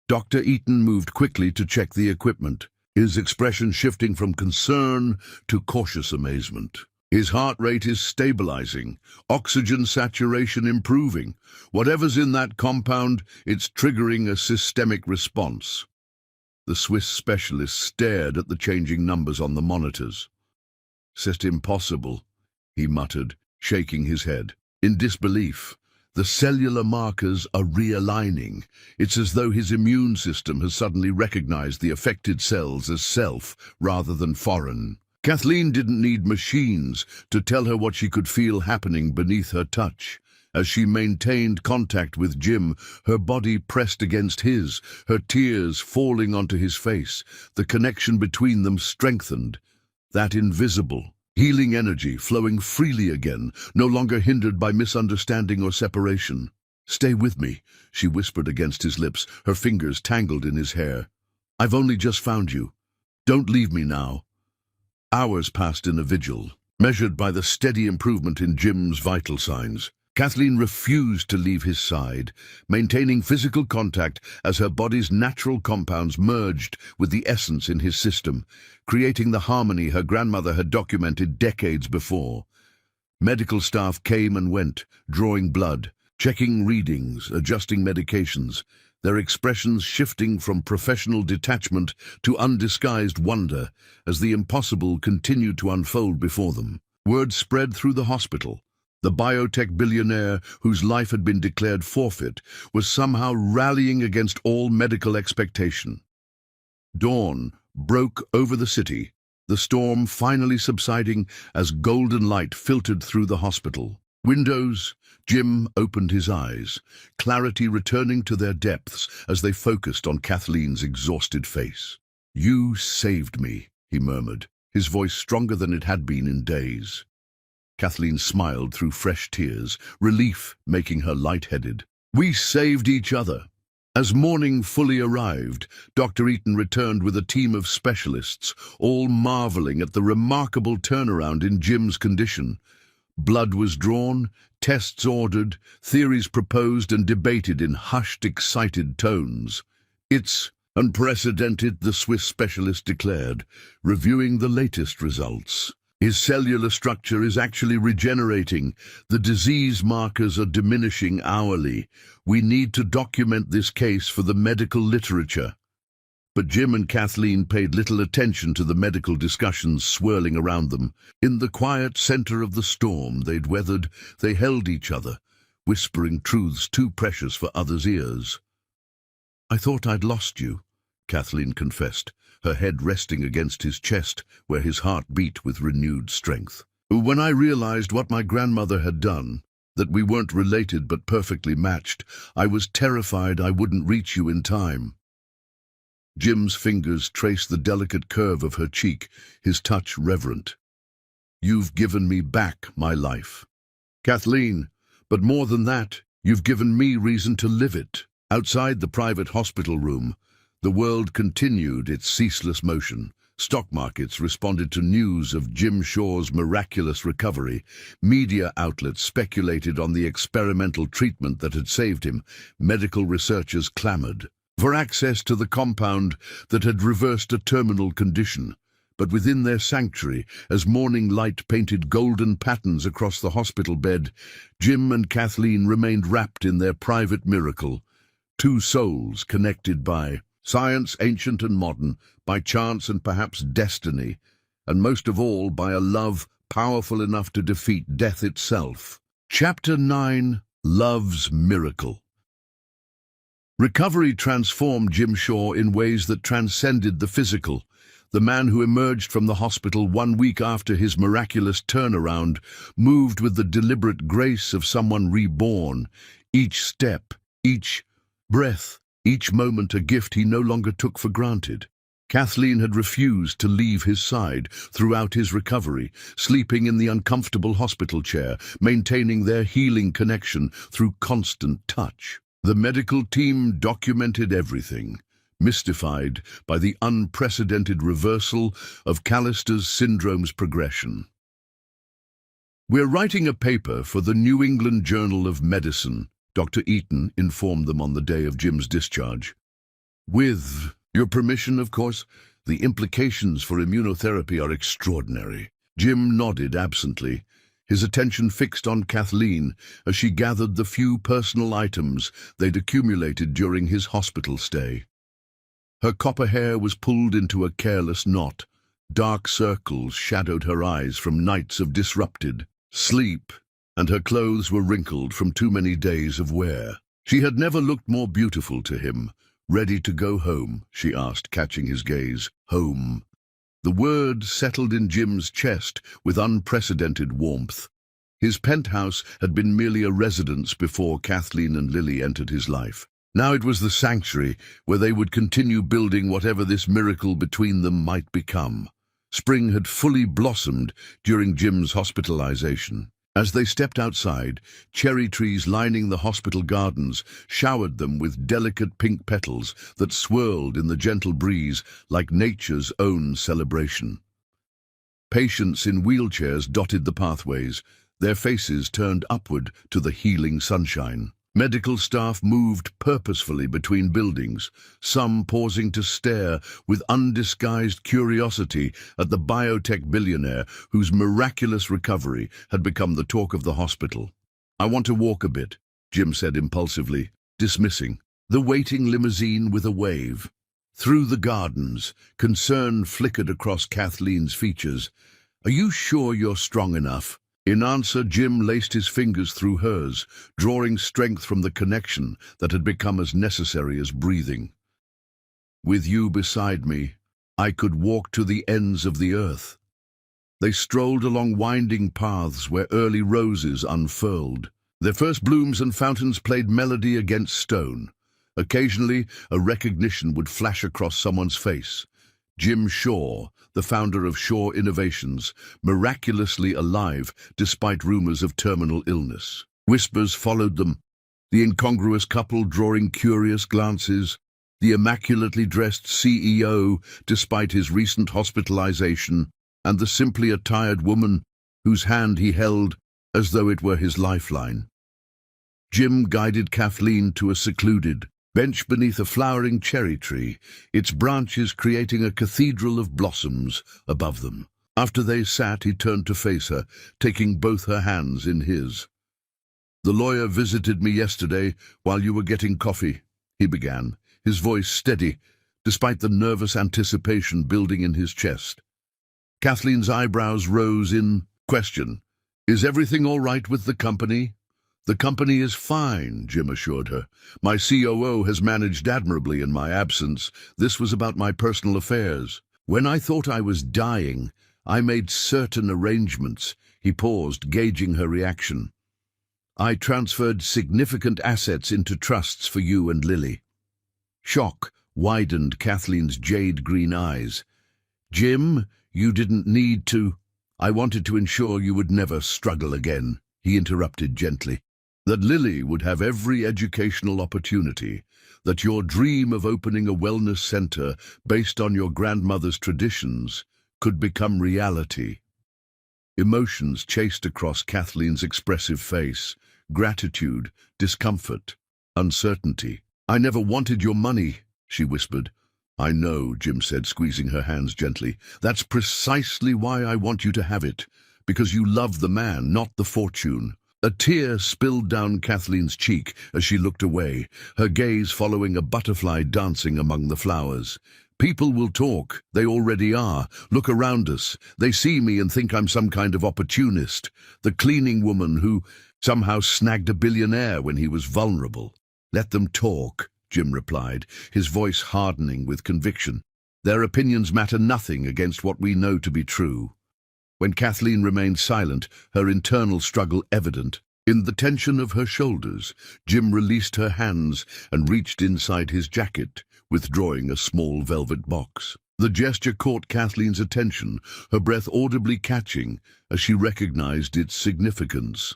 Dr. Eaton moved quickly to check the equipment, his expression shifting from concern to cautious amazement. His heart rate is stabilizing, oxygen saturation improving. Whatever's in that compound, it's triggering a systemic response. The Swiss specialist stared at the changing numbers on the monitors. "C'est impossible," he muttered, shaking his head. In disbelief, the cellular markers are realigning. It's as though his immune system has suddenly recognized the affected cells as self rather than foreign. Kathleen didn't need machines to tell her what she could feel happening beneath her touch. As she maintained contact with Jim, her body pressed against his, her tears falling onto his face. The connection between them strengthened. That invisible, healing energy flowing freely again, no longer hindered by misunderstanding or separation. "Stay with me," she whispered against his lips, her fingers tangled in his hair. "I've only just found you. Don't leave me now." Hours passed in a vigil, measured by the steady improvement in Jim's vital signs. Kathleen refused to leave his side, maintaining physical contact as her body's natural compounds merged with the essence in his system, creating the harmony her grandmother had documented decades before. Medical staff came and went, drawing blood, checking readings, adjusting medications, their expressions shifting from professional detachment to undisguised wonder as the impossible continued to unfold before them. Word spread through the hospital. The biotech billionaire, whose life had been declared forfeit, was somehow rallying against all medical expectation. Dawn broke over the city, the storm finally subsiding as golden light filtered through the hospital. Windows. Jim opened his eyes, clarity returning to their depths as they focused on Kathleen's exhausted face. "You saved me," he murmured, his voice stronger than it had been in days. Kathleen smiled through fresh tears, relief making her light-headed. "We saved each other." As morning fully arrived, Dr. Eaton returned with a team of specialists, all marveling at the remarkable turnaround in Jim's condition. Blood was drawn, tests ordered, theories proposed and debated in hushed, excited tones. "It's unprecedented," the Swiss specialist declared, reviewing the latest results. "His cellular structure is actually regenerating. The disease markers are diminishing hourly. We need to document this case for the medical literature." But Jim and Kathleen paid little attention to the medical discussions swirling around them. In the quiet center of the storm they'd weathered, they held each other, whispering truths too precious for others' ears. "I thought I'd lost you," Kathleen confessed, her head resting against his chest where his heart beat with renewed strength. "When I realized what my grandmother had done, that we weren't related but perfectly matched, I was terrified I wouldn't reach you in time." Jim's fingers traced the delicate curve of her cheek, his touch reverent. "You've given me back my life, Kathleen, but more than that, you've given me reason to live it." Outside the private hospital room, the world continued its ceaseless motion. Stock markets responded to news of Jim Shaw's miraculous recovery. Media outlets speculated on the experimental treatment that had saved him. Medical researchers clamored for access to the compound that had reversed a terminal condition. But within their sanctuary, as morning light painted golden patterns across the hospital bed, Jim and Kathleen remained wrapped in their private miracle. Two souls connected by science, ancient and modern, by chance and perhaps destiny, and most of all by a love powerful enough to defeat death itself. Chapter 9. Love's Miracle. Recovery transformed Jim Shaw in ways that transcended the physical. The man who emerged from the hospital 1 week after his miraculous turnaround moved with the deliberate grace of someone reborn. Each step, each breath, each moment a gift he no longer took for granted. Kathleen had refused to leave his side throughout his recovery, sleeping in the uncomfortable hospital chair, maintaining their healing connection through constant touch. The medical team documented everything, mystified by the unprecedented reversal of Callister's syndrome's progression. "We're writing a paper for the New England Journal of Medicine," Dr. Eaton informed them on the day of Jim's discharge. "With your permission, of course. The implications for immunotherapy are extraordinary." Jim nodded absently, his attention fixed on Kathleen as she gathered the few personal items they'd accumulated during his hospital stay. Her copper hair was pulled into a careless knot. Dark circles shadowed her eyes from nights of disrupted sleep, and her clothes were wrinkled from too many days of wear. She had never looked more beautiful to him. "Ready to go home?" she asked, catching his gaze. "Home." The word settled in Jim's chest with unprecedented warmth. His penthouse had been merely a residence before Kathleen and Lily entered his life. Now it was the sanctuary where they would continue building whatever this miracle between them might become. Spring had fully blossomed during Jim's hospitalization. As they stepped outside, cherry trees lining the hospital gardens showered them with delicate pink petals that swirled in the gentle breeze like nature's own celebration. Patients in wheelchairs dotted the pathways, their faces turned upward to the healing sunshine. Medical staff moved purposefully between buildings, some pausing to stare with undisguised curiosity at the biotech billionaire whose miraculous recovery had become the talk of the hospital. "I want to walk a bit," Jim said impulsively, dismissing the waiting limousine with a wave. Through the gardens, concern flickered across Kathleen's features. "Are you sure you're strong enough?" In answer, Jim laced his fingers through hers, drawing strength from the connection that had become as necessary as breathing. "With you beside me, I could walk to the ends of the earth." They strolled along winding paths where early roses unfurled. Their first blooms and fountains played melody against stone. Occasionally, a recognition would flash across someone's face. Jim Shaw, the founder of Shaw Innovations, miraculously alive despite rumors of terminal illness. Whispers followed them, the incongruous couple drawing curious glances, the immaculately dressed CEO despite his recent hospitalization, and the simply attired woman whose hand he held as though it were his lifeline. Jim guided Kathleen to a secluded bench beneath a flowering cherry tree, its branches creating a cathedral of blossoms above them. After they sat, he turned to face her, taking both her hands in his. "The lawyer visited me yesterday while you were getting coffee," he began, his voice steady, despite the nervous anticipation building in his chest. Kathleen's eyebrows rose in question. "Is everything all right with the company?" "The company is fine," Jim assured her. "My COO has managed admirably in my absence. This was about my personal affairs. When I thought I was dying, I made certain arrangements." He paused, gauging her reaction. "I transferred significant assets into trusts for you and Lily." Shock widened Kathleen's jade-green eyes. "Jim, you didn't need to. I wanted to ensure you would never struggle again," he interrupted gently. "That Lily would have every educational opportunity, that your dream of opening a wellness center based on your grandmother's traditions could become reality." Emotions chased across Kathleen's expressive face: gratitude, discomfort, uncertainty. "I never wanted your money," she whispered. "I know," Jim said, squeezing her hands gently. "That's precisely why I want you to have it, because you love the man, not the fortune." A tear spilled down Kathleen's cheek as she looked away, her gaze following a butterfly dancing among the flowers. "People will talk. They already are. Look around us. They see me and think I'm some kind of opportunist, the cleaning woman who somehow snagged a billionaire when he was vulnerable." "Let them talk," Jim replied, his voice hardening with conviction. "Their opinions matter nothing against what we know to be true." When Kathleen remained silent, her internal struggle evident, in the tension of her shoulders, Jim released her hands and reached inside his jacket, withdrawing a small velvet box. The gesture caught Kathleen's attention, her breath audibly catching as she recognized its significance.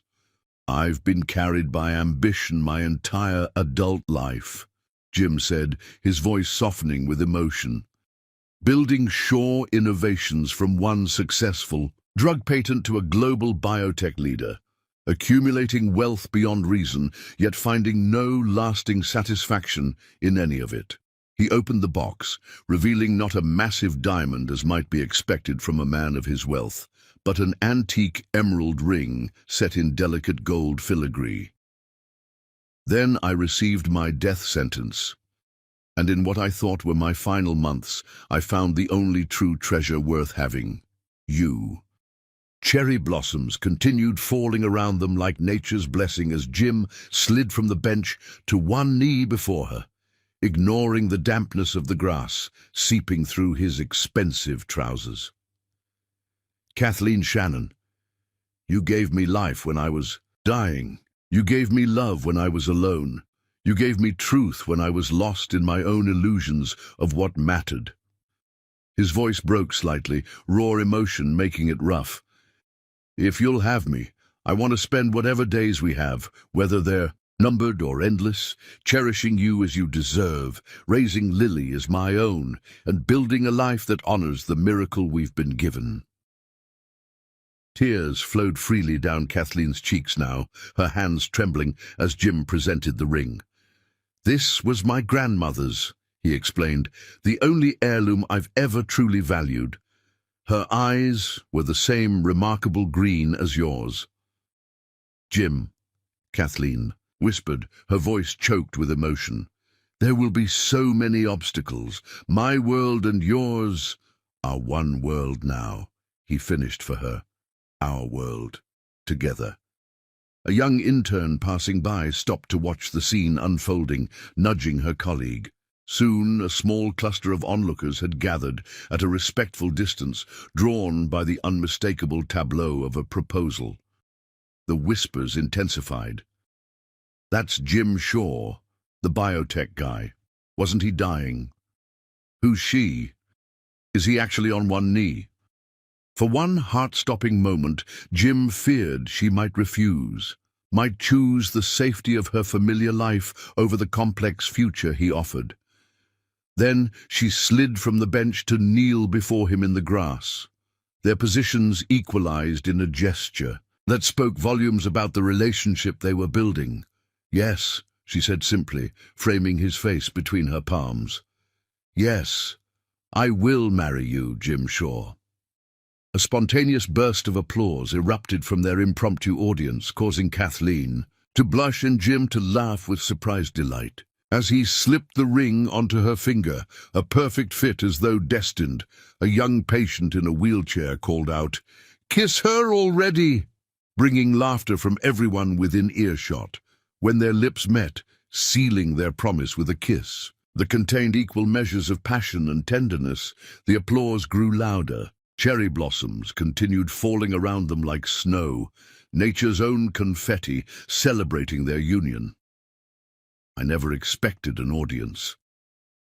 "I've been carried by ambition my entire adult life," Jim said, his voice softening with emotion. "Building Shaw Innovations from one successful drug patent to a global biotech leader, accumulating wealth beyond reason, yet finding no lasting satisfaction in any of it." He opened the box, revealing not a massive diamond as might be expected from a man of his wealth, but an antique emerald ring set in delicate gold filigree. "Then I received my death sentence, and in what I thought were my final months, I found the only true treasure worth having: you." Cherry blossoms continued falling around them like nature's blessing as Jim slid from the bench to one knee before her, ignoring the dampness of the grass seeping through his expensive trousers. "Kathleen Shannon, you gave me life when I was dying. You gave me love when I was alone. You gave me truth when I was lost in my own illusions of what mattered." His voice broke slightly, raw emotion making it rough. "If you'll have me, I want to spend whatever days we have, whether they're numbered or endless, cherishing you as you deserve, raising Lily as my own, and building a life that honors the miracle we've been given." Tears flowed freely down Kathleen's cheeks now, her hands trembling as Jim presented the ring. "This was my grandmother's," he explained, "the only heirloom I've ever truly valued. Her eyes were the same remarkable green as yours." "Jim," Kathleen whispered, her voice choked with emotion, "there will be so many obstacles. My world and yours are one world now," he finished for her. "Our world, together." A young intern passing by stopped to watch the scene unfolding, nudging her colleague. Soon a small cluster of onlookers had gathered at a respectful distance, drawn by the unmistakable tableau of a proposal. The whispers intensified. "That's Jim Shaw, the biotech guy. Wasn't he dying? Who's she? Is he actually on one knee?" For one heart-stopping moment, Jim feared she might refuse, might choose the safety of her familiar life over the complex future he offered. Then she slid from the bench to kneel before him in the grass. Their positions equalized in a gesture that spoke volumes about the relationship they were building. "Yes," she said simply, framing his face between her palms. "Yes, I will marry you, Jim Shaw." A spontaneous burst of applause erupted from their impromptu audience, causing Kathleen to blush and Jim to laugh with surprised delight. As he slipped the ring onto her finger, a perfect fit as though destined, a young patient in a wheelchair called out, "Kiss her already!" bringing laughter from everyone within earshot. When their lips met, sealing their promise with a kiss that contained equal measures of passion and tenderness, the applause grew louder. Cherry blossoms continued falling around them like snow, nature's own confetti celebrating their union. "I never expected an audience,"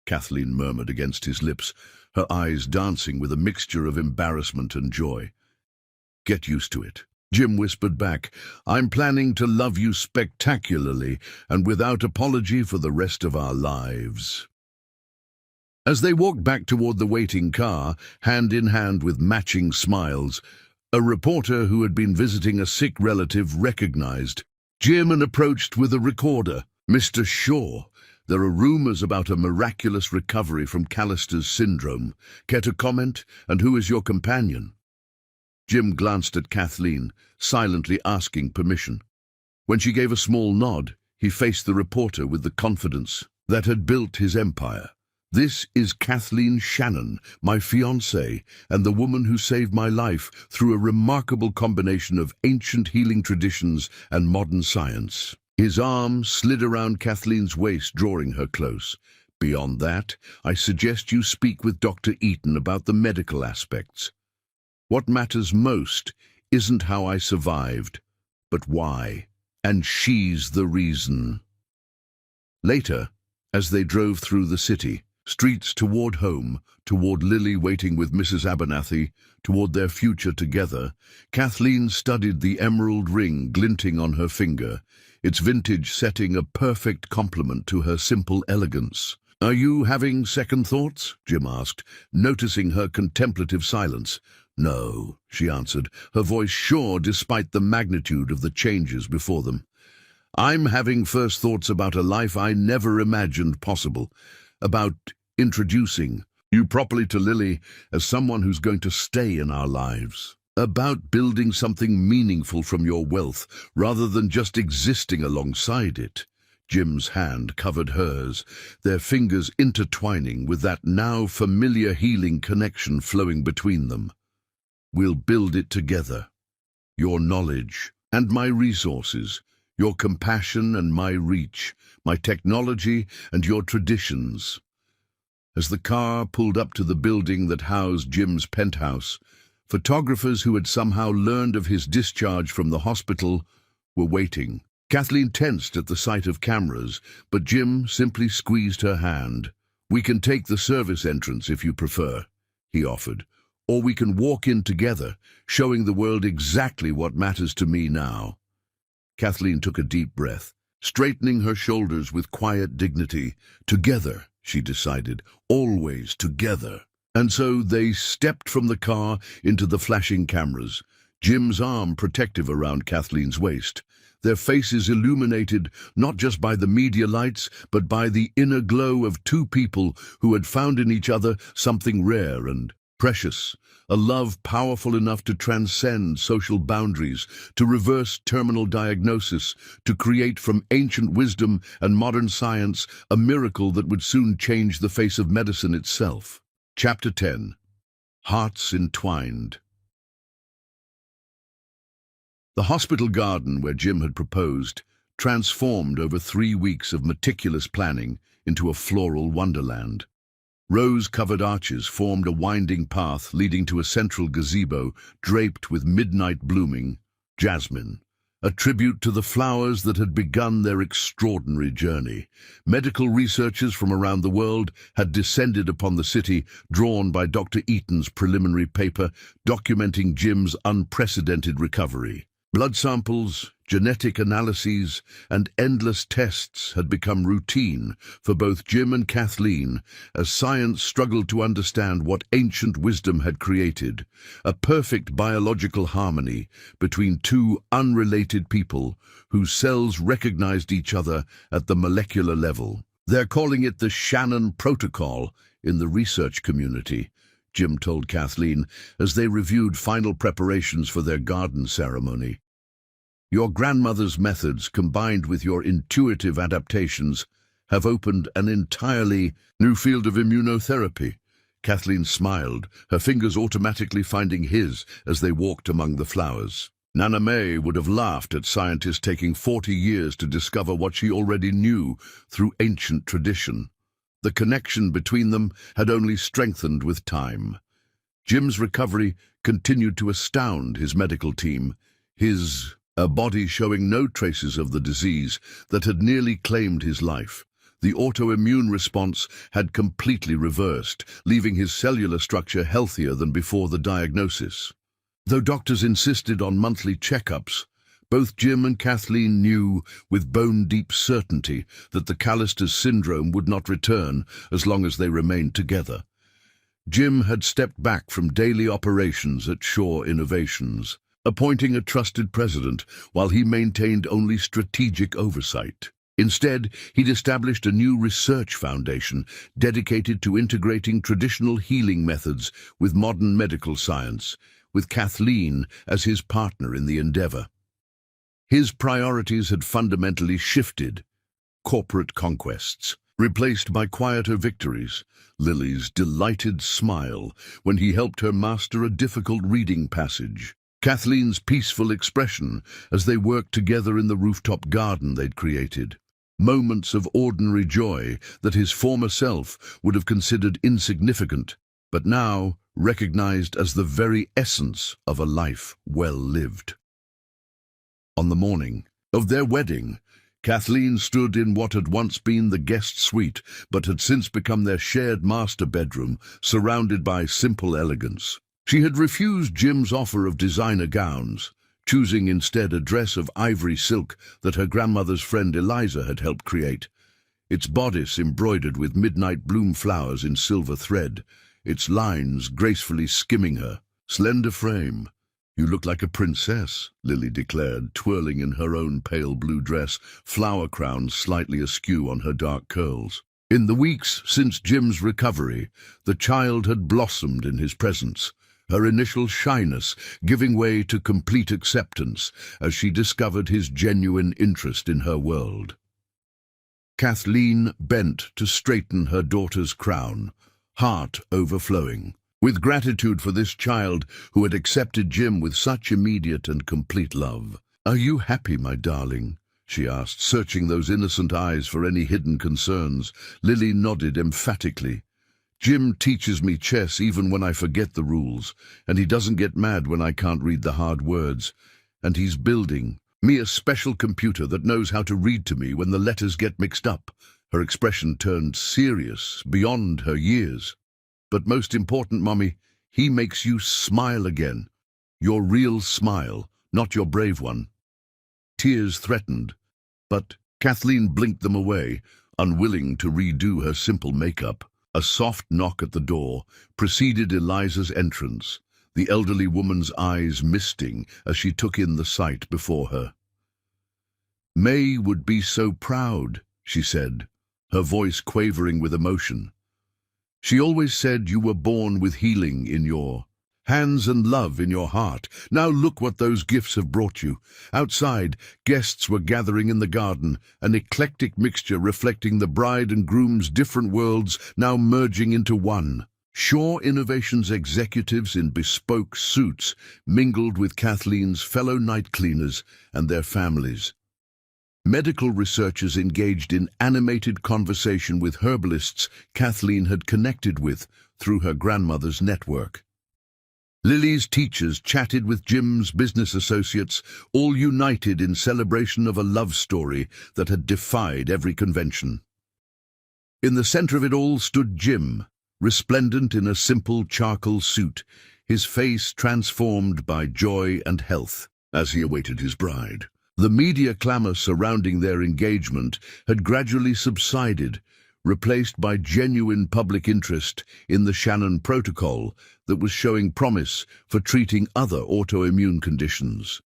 Kathleen murmured against his lips, her eyes dancing with a mixture of embarrassment and joy. "Get used to it," Jim whispered back. "I'm planning to love you spectacularly and without apology for the rest of our lives." As they walked back toward the waiting car, hand in hand with matching smiles, a reporter who had been visiting a sick relative recognized Jim and approached with a recorder. "Mr. Shaw, there are rumors about a miraculous recovery from Callister's syndrome. Care to comment? And who is your companion?" Jim glanced at Kathleen, silently asking permission. When she gave a small nod, he faced the reporter with the confidence that had built his empire. "This is Kathleen Shannon, my fiancée, and the woman who saved my life through a remarkable combination of ancient healing traditions and modern science." His arm slid around Kathleen's waist, drawing her close. "Beyond that, I suggest you speak with Dr. Eaton about the medical aspects. What matters most isn't how I survived, but why. And she's the reason." Later, as they drove through the city, Streets toward home, toward Lily waiting with Mrs. Abernathy, toward their future together. Kathleen studied the emerald ring glinting on her finger, its vintage setting a perfect complement to her simple elegance. "Are you having second thoughts?" Jim asked, noticing her contemplative silence. "No," she answered, her voice sure despite the magnitude of the changes before them. "I'm having first thoughts about a life I never imagined possible, about introducing you properly to Lily as someone who's going to stay in our lives, about building something meaningful from your wealth rather than just existing alongside it." Jim's hand covered hers, their fingers intertwining with that now familiar healing connection flowing between them. "We'll build it together. Your knowledge and my resources, your compassion and my reach, my technology and your traditions." As the car pulled up to the building that housed Jim's penthouse, photographers who had somehow learned of his discharge from the hospital were waiting. Kathleen tensed at the sight of cameras, but Jim simply squeezed her hand. "We can take the service entrance if you prefer," he offered, "or we can walk in together, showing the world exactly what matters to me now." Kathleen took a deep breath, straightening her shoulders with quiet dignity. "Together," she decided, "always together." And so they stepped from the car into the flashing cameras, Jim's arm protective around Kathleen's waist, their faces illuminated not just by the media lights, but by the inner glow of two people who had found in each other something rare and precious, a love powerful enough to transcend social boundaries, to reverse terminal diagnosis, to create from ancient wisdom and modern science a miracle that would soon change the face of medicine itself. Chapter 10. Hearts Entwined. The hospital garden where Jim had proposed transformed over 3 weeks of meticulous planning into a floral wonderland. Rose-covered arches formed a winding path leading to a central gazebo draped with midnight blooming jasmine, a tribute to the flowers that had begun their extraordinary journey. Medical researchers from around the world had descended upon the city, drawn by Dr. Eaton's preliminary paper documenting Jim's unprecedented recovery. Blood samples, genetic analyses, and endless tests had become routine for both Jim and Kathleen as science struggled to understand what ancient wisdom had created, a perfect biological harmony between two unrelated people whose cells recognized each other at the molecular level. "They're calling it the Shannon Protocol in the research community," Jim told Kathleen as they reviewed final preparations for their garden ceremony. "Your grandmother's methods, combined with your intuitive adaptations, have opened an entirely new field of immunotherapy." Kathleen smiled, her fingers automatically finding his as they walked among the flowers. Nana May would have laughed at scientists taking 40 years to discover what she already knew through ancient tradition. The connection between them had only strengthened with time. Jim's recovery continued to astound his medical team, his body showing no traces of the disease that had nearly claimed his life. The autoimmune response had completely reversed, leaving his cellular structure healthier than before the diagnosis. Though doctors insisted on monthly checkups, both Jim and Kathleen knew with bone-deep certainty that the Callister's syndrome would not return as long as they remained together. Jim had stepped back from daily operations at Shaw Innovations, appointing a trusted president while he maintained only strategic oversight. Instead, he'd established a new research foundation dedicated to integrating traditional healing methods with modern medical science, with Kathleen as his partner in the endeavor. His priorities had fundamentally shifted: corporate conquests, replaced by quieter victories, Lily's delighted smile when he helped her master a difficult reading passage, Kathleen's peaceful expression as they worked together in the rooftop garden they'd created. Moments of ordinary joy that his former self would have considered insignificant, but now recognized as the very essence of a life well lived. On the morning of their wedding, Kathleen stood in what had once been the guest suite, but had since become their shared master bedroom, surrounded by simple elegance. She had refused Jim's offer of designer gowns, choosing instead a dress of ivory silk that her grandmother's friend Eliza had helped create. Its bodice embroidered with midnight bloom flowers in silver thread, its lines gracefully skimming her slender frame. "You look like a princess," Lily declared, twirling in her own pale blue dress, flower crowns slightly askew on her dark curls. In the weeks since Jim's recovery, the child had blossomed in his presence, her initial shyness giving way to complete acceptance as she discovered his genuine interest in her world. Kathleen bent to straighten her daughter's crown, heart overflowing, with gratitude for this child who had accepted Jim with such immediate and complete love. "Are you happy, my darling?" she asked, searching those innocent eyes for any hidden concerns. Lily nodded emphatically. "Jim teaches me chess even when I forget the rules, and he doesn't get mad when I can't read the hard words. And he's building me a special computer that knows how to read to me when the letters get mixed up." Her expression turned serious, beyond her years. "But most important, Mommy, he makes you smile again. Your real smile, not your brave one." Tears threatened, but Kathleen blinked them away, unwilling to redo her simple makeup. A soft knock at the door preceded Eliza's entrance, the elderly woman's eyes misting as she took in the sight before her. "May would be so proud," she said, her voice quavering with emotion. "She always said you were born with healing in your hands and love in your heart. Now look what those gifts have brought you." Outside, guests were gathering in the garden, an eclectic mixture reflecting the bride and groom's different worlds now merging into one. Shaw Innovations executives in bespoke suits mingled with Kathleen's fellow night cleaners and their families. Medical researchers engaged in animated conversation with herbalists Kathleen had connected with through her grandmother's network. Lily's teachers chatted with Jim's business associates, all united in celebration of a love story that had defied every convention. In the center of it all stood Jim, resplendent in a simple charcoal suit, his face transformed by joy and health as he awaited his bride. The media clamor surrounding their engagement had gradually subsided, replaced by genuine public interest in the Shannon Protocol that was showing promise for treating other autoimmune conditions.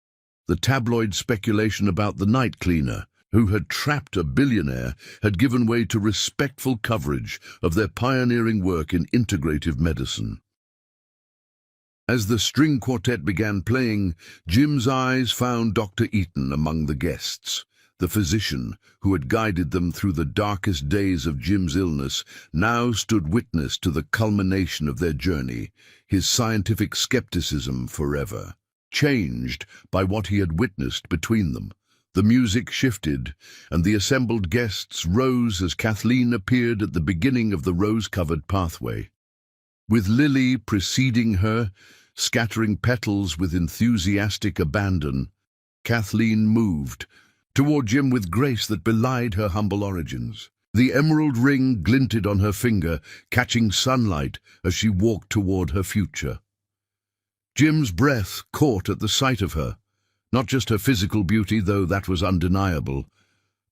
The tabloid speculation about the night cleaner, who had trapped a billionaire, had given way to respectful coverage of their pioneering work in integrative medicine. As the string quartet began playing, Jim's eyes found Dr. Eaton among the guests. The physician, who had guided them through the darkest days of Jim's illness, now stood witness to the culmination of their journey, his scientific skepticism forever changed by what he had witnessed between them. The music shifted, and the assembled guests rose as Kathleen appeared at the beginning of the rose-covered pathway. With Lily preceding her, scattering petals with enthusiastic abandon, Kathleen moved toward Jim with grace that belied her humble origins. The emerald ring glinted on her finger, catching sunlight as she walked toward her future. Jim's breath caught at the sight of her, not just her physical beauty, though that was undeniable,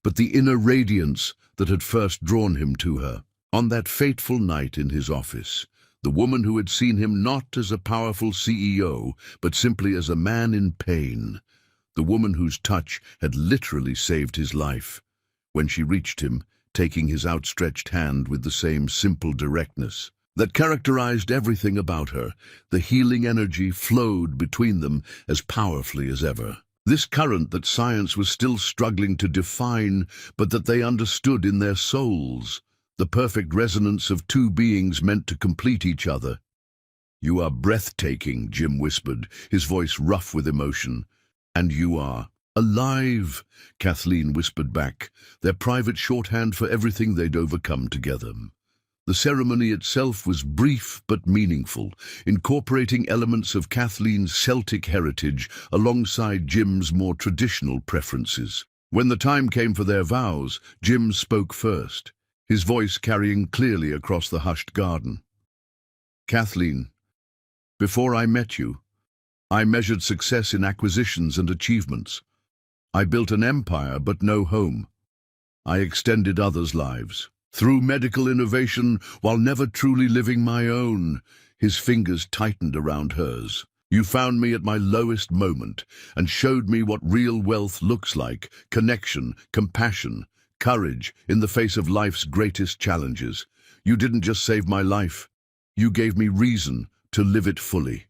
but the inner radiance that had first drawn him to her. On that fateful night in his office, the woman who had seen him not as a powerful CEO, but simply as a man in pain, the woman whose touch had literally saved his life, when she reached him, taking his outstretched hand with the same simple directness that characterized everything about her, the healing energy flowed between them as powerfully as ever. This current that science was still struggling to define, but that they understood in their souls, the perfect resonance of two beings meant to complete each other. "You are breathtaking," Jim whispered, his voice rough with emotion. "And you are alive," Kathleen whispered back, their private shorthand for everything they'd overcome together. The ceremony itself was brief but meaningful, incorporating elements of Kathleen's Celtic heritage alongside Jim's more traditional preferences. When the time came for their vows, Jim spoke first, his voice carrying clearly across the hushed garden. Kathleen, before I met you, I measured success in acquisitions and achievements. I built an empire, but no home. I extended others' lives. Through medical innovation, while never truly living my own. His fingers tightened around hers. You found me at my lowest moment and showed me what real wealth looks like: connection, compassion, courage in the face of life's greatest challenges. You didn't just save my life. You gave me reason to live it fully.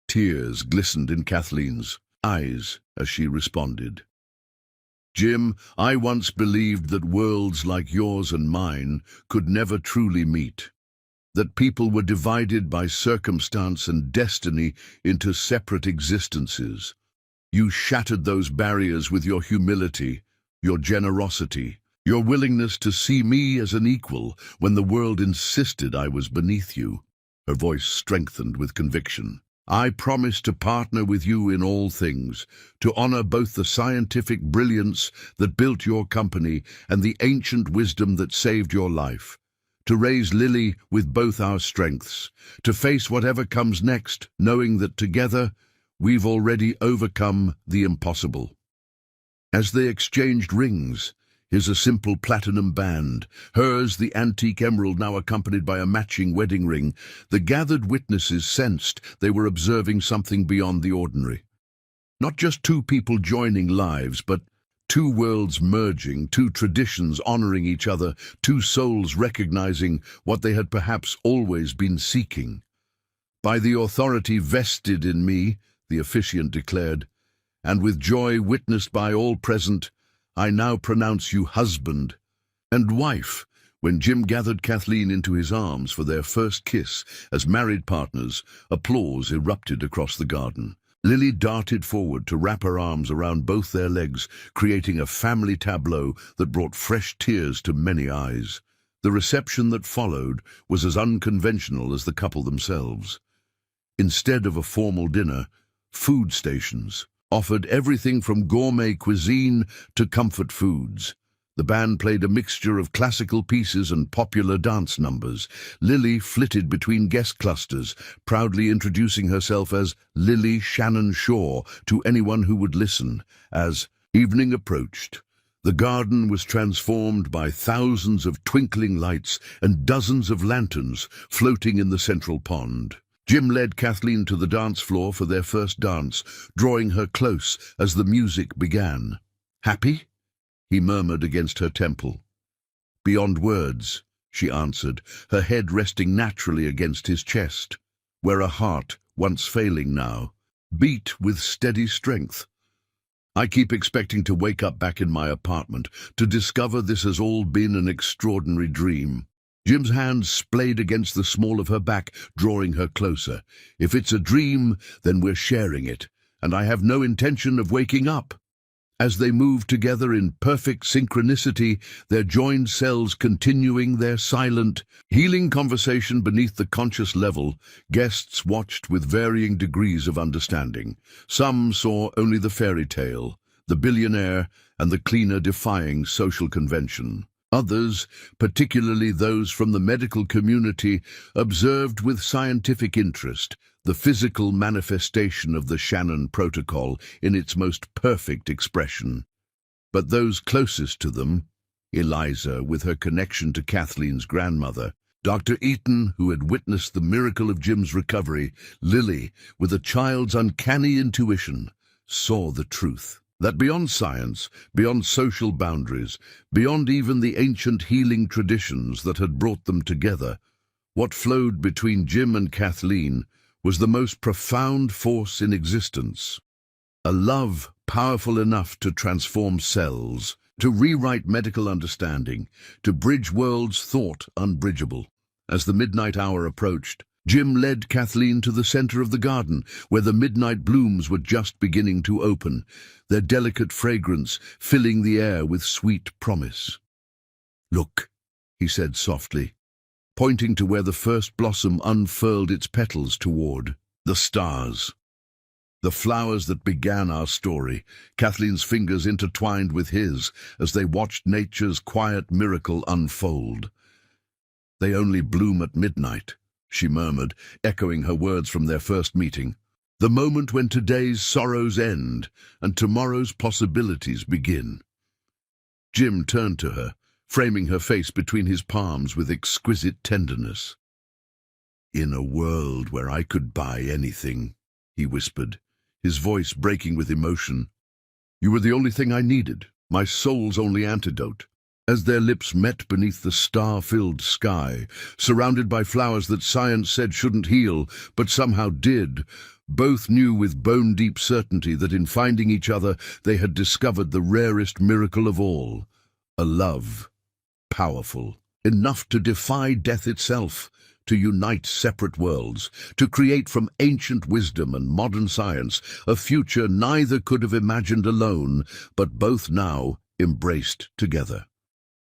Tears glistened in Kathleen's eyes as she responded. Jim, I once believed that worlds like yours and mine could never truly meet, that people were divided by circumstance and destiny into separate existences. You shattered those barriers with your humility, your generosity, your willingness to see me as an equal when the world insisted I was beneath you. Her voice strengthened with conviction. I promise to partner with you in all things, to honor both the scientific brilliance that built your company and the ancient wisdom that saved your life, to raise Lily with both our strengths, to face whatever comes next, knowing that together we've already overcome the impossible. As they exchanged rings, his a simple platinum band, hers the antique emerald now accompanied by a matching wedding ring, the gathered witnesses sensed they were observing something beyond the ordinary. Not just two people joining lives, but two worlds merging, two traditions honoring each other, two souls recognizing what they had perhaps always been seeking. By the authority vested in me, the officiant declared, and with joy witnessed by all present, I now pronounce you husband and wife. When Jim gathered Kathleen into his arms for their first kiss as married partners, applause erupted across the garden. Lily darted forward to wrap her arms around both their legs, creating a family tableau that brought fresh tears to many eyes. The reception that followed was as unconventional as the couple themselves. Instead of a formal dinner, food stations offered everything from gourmet cuisine to comfort foods. The band played a mixture of classical pieces and popular dance numbers. Lily flitted between guest clusters, proudly introducing herself as Lily Shannon Shaw to anyone who would listen. As evening approached, the garden was transformed by thousands of twinkling lights and dozens of lanterns floating in the central pond. Jim led Kathleen to the dance floor for their first dance, drawing her close as the music began. Happy? He murmured against her temple. Beyond words, she answered, her head resting naturally against his chest, where a heart, once failing now, beat with steady strength. I keep expecting to wake up back in my apartment, to discover this has all been an extraordinary dream. Jim's hand splayed against the small of her back, drawing her closer. If it's a dream, then we're sharing it, and I have no intention of waking up. As they moved together in perfect synchronicity, their joined selves continuing their silent, healing conversation beneath the conscious level, guests watched with varying degrees of understanding. Some saw only the fairy tale, the billionaire, and the cleaner defying social convention. Others, particularly those from the medical community, observed with scientific interest the physical manifestation of the Shannon Protocol in its most perfect expression. But those closest to them, Eliza with her connection to Kathleen's grandmother, Dr. Eaton, who had witnessed the miracle of Jim's recovery, Lily, with a child's uncanny intuition, saw the truth. That beyond science, beyond social boundaries, beyond even the ancient healing traditions that had brought them together, what flowed between Jim and Kathleen was the most profound force in existence. A love powerful enough to transform cells, to rewrite medical understanding, to bridge worlds thought unbridgeable. As the midnight hour approached, Jim led Kathleen to the center of the garden, where the midnight blooms were just beginning to open, their delicate fragrance filling the air with sweet promise. "Look," he said softly, pointing to where the first blossom unfurled its petals toward the stars. The flowers that began our story, Kathleen's fingers intertwined with his as they watched nature's quiet miracle unfold. "They only bloom at midnight," she murmured, echoing her words from their first meeting. "The moment when today's sorrows end and tomorrow's possibilities begin." Jim turned to her, framing her face between his palms with exquisite tenderness. "In a world where I could buy anything," he whispered, his voice breaking with emotion, "you were the only thing I needed, my soul's only antidote." As their lips met beneath the star-filled sky, surrounded by flowers that science said shouldn't heal, but somehow did, both knew with bone-deep certainty that in finding each other they had discovered the rarest miracle of all, a love, powerful, enough to defy death itself, to unite separate worlds, to create from ancient wisdom and modern science a future neither could have imagined alone, but both now embraced together.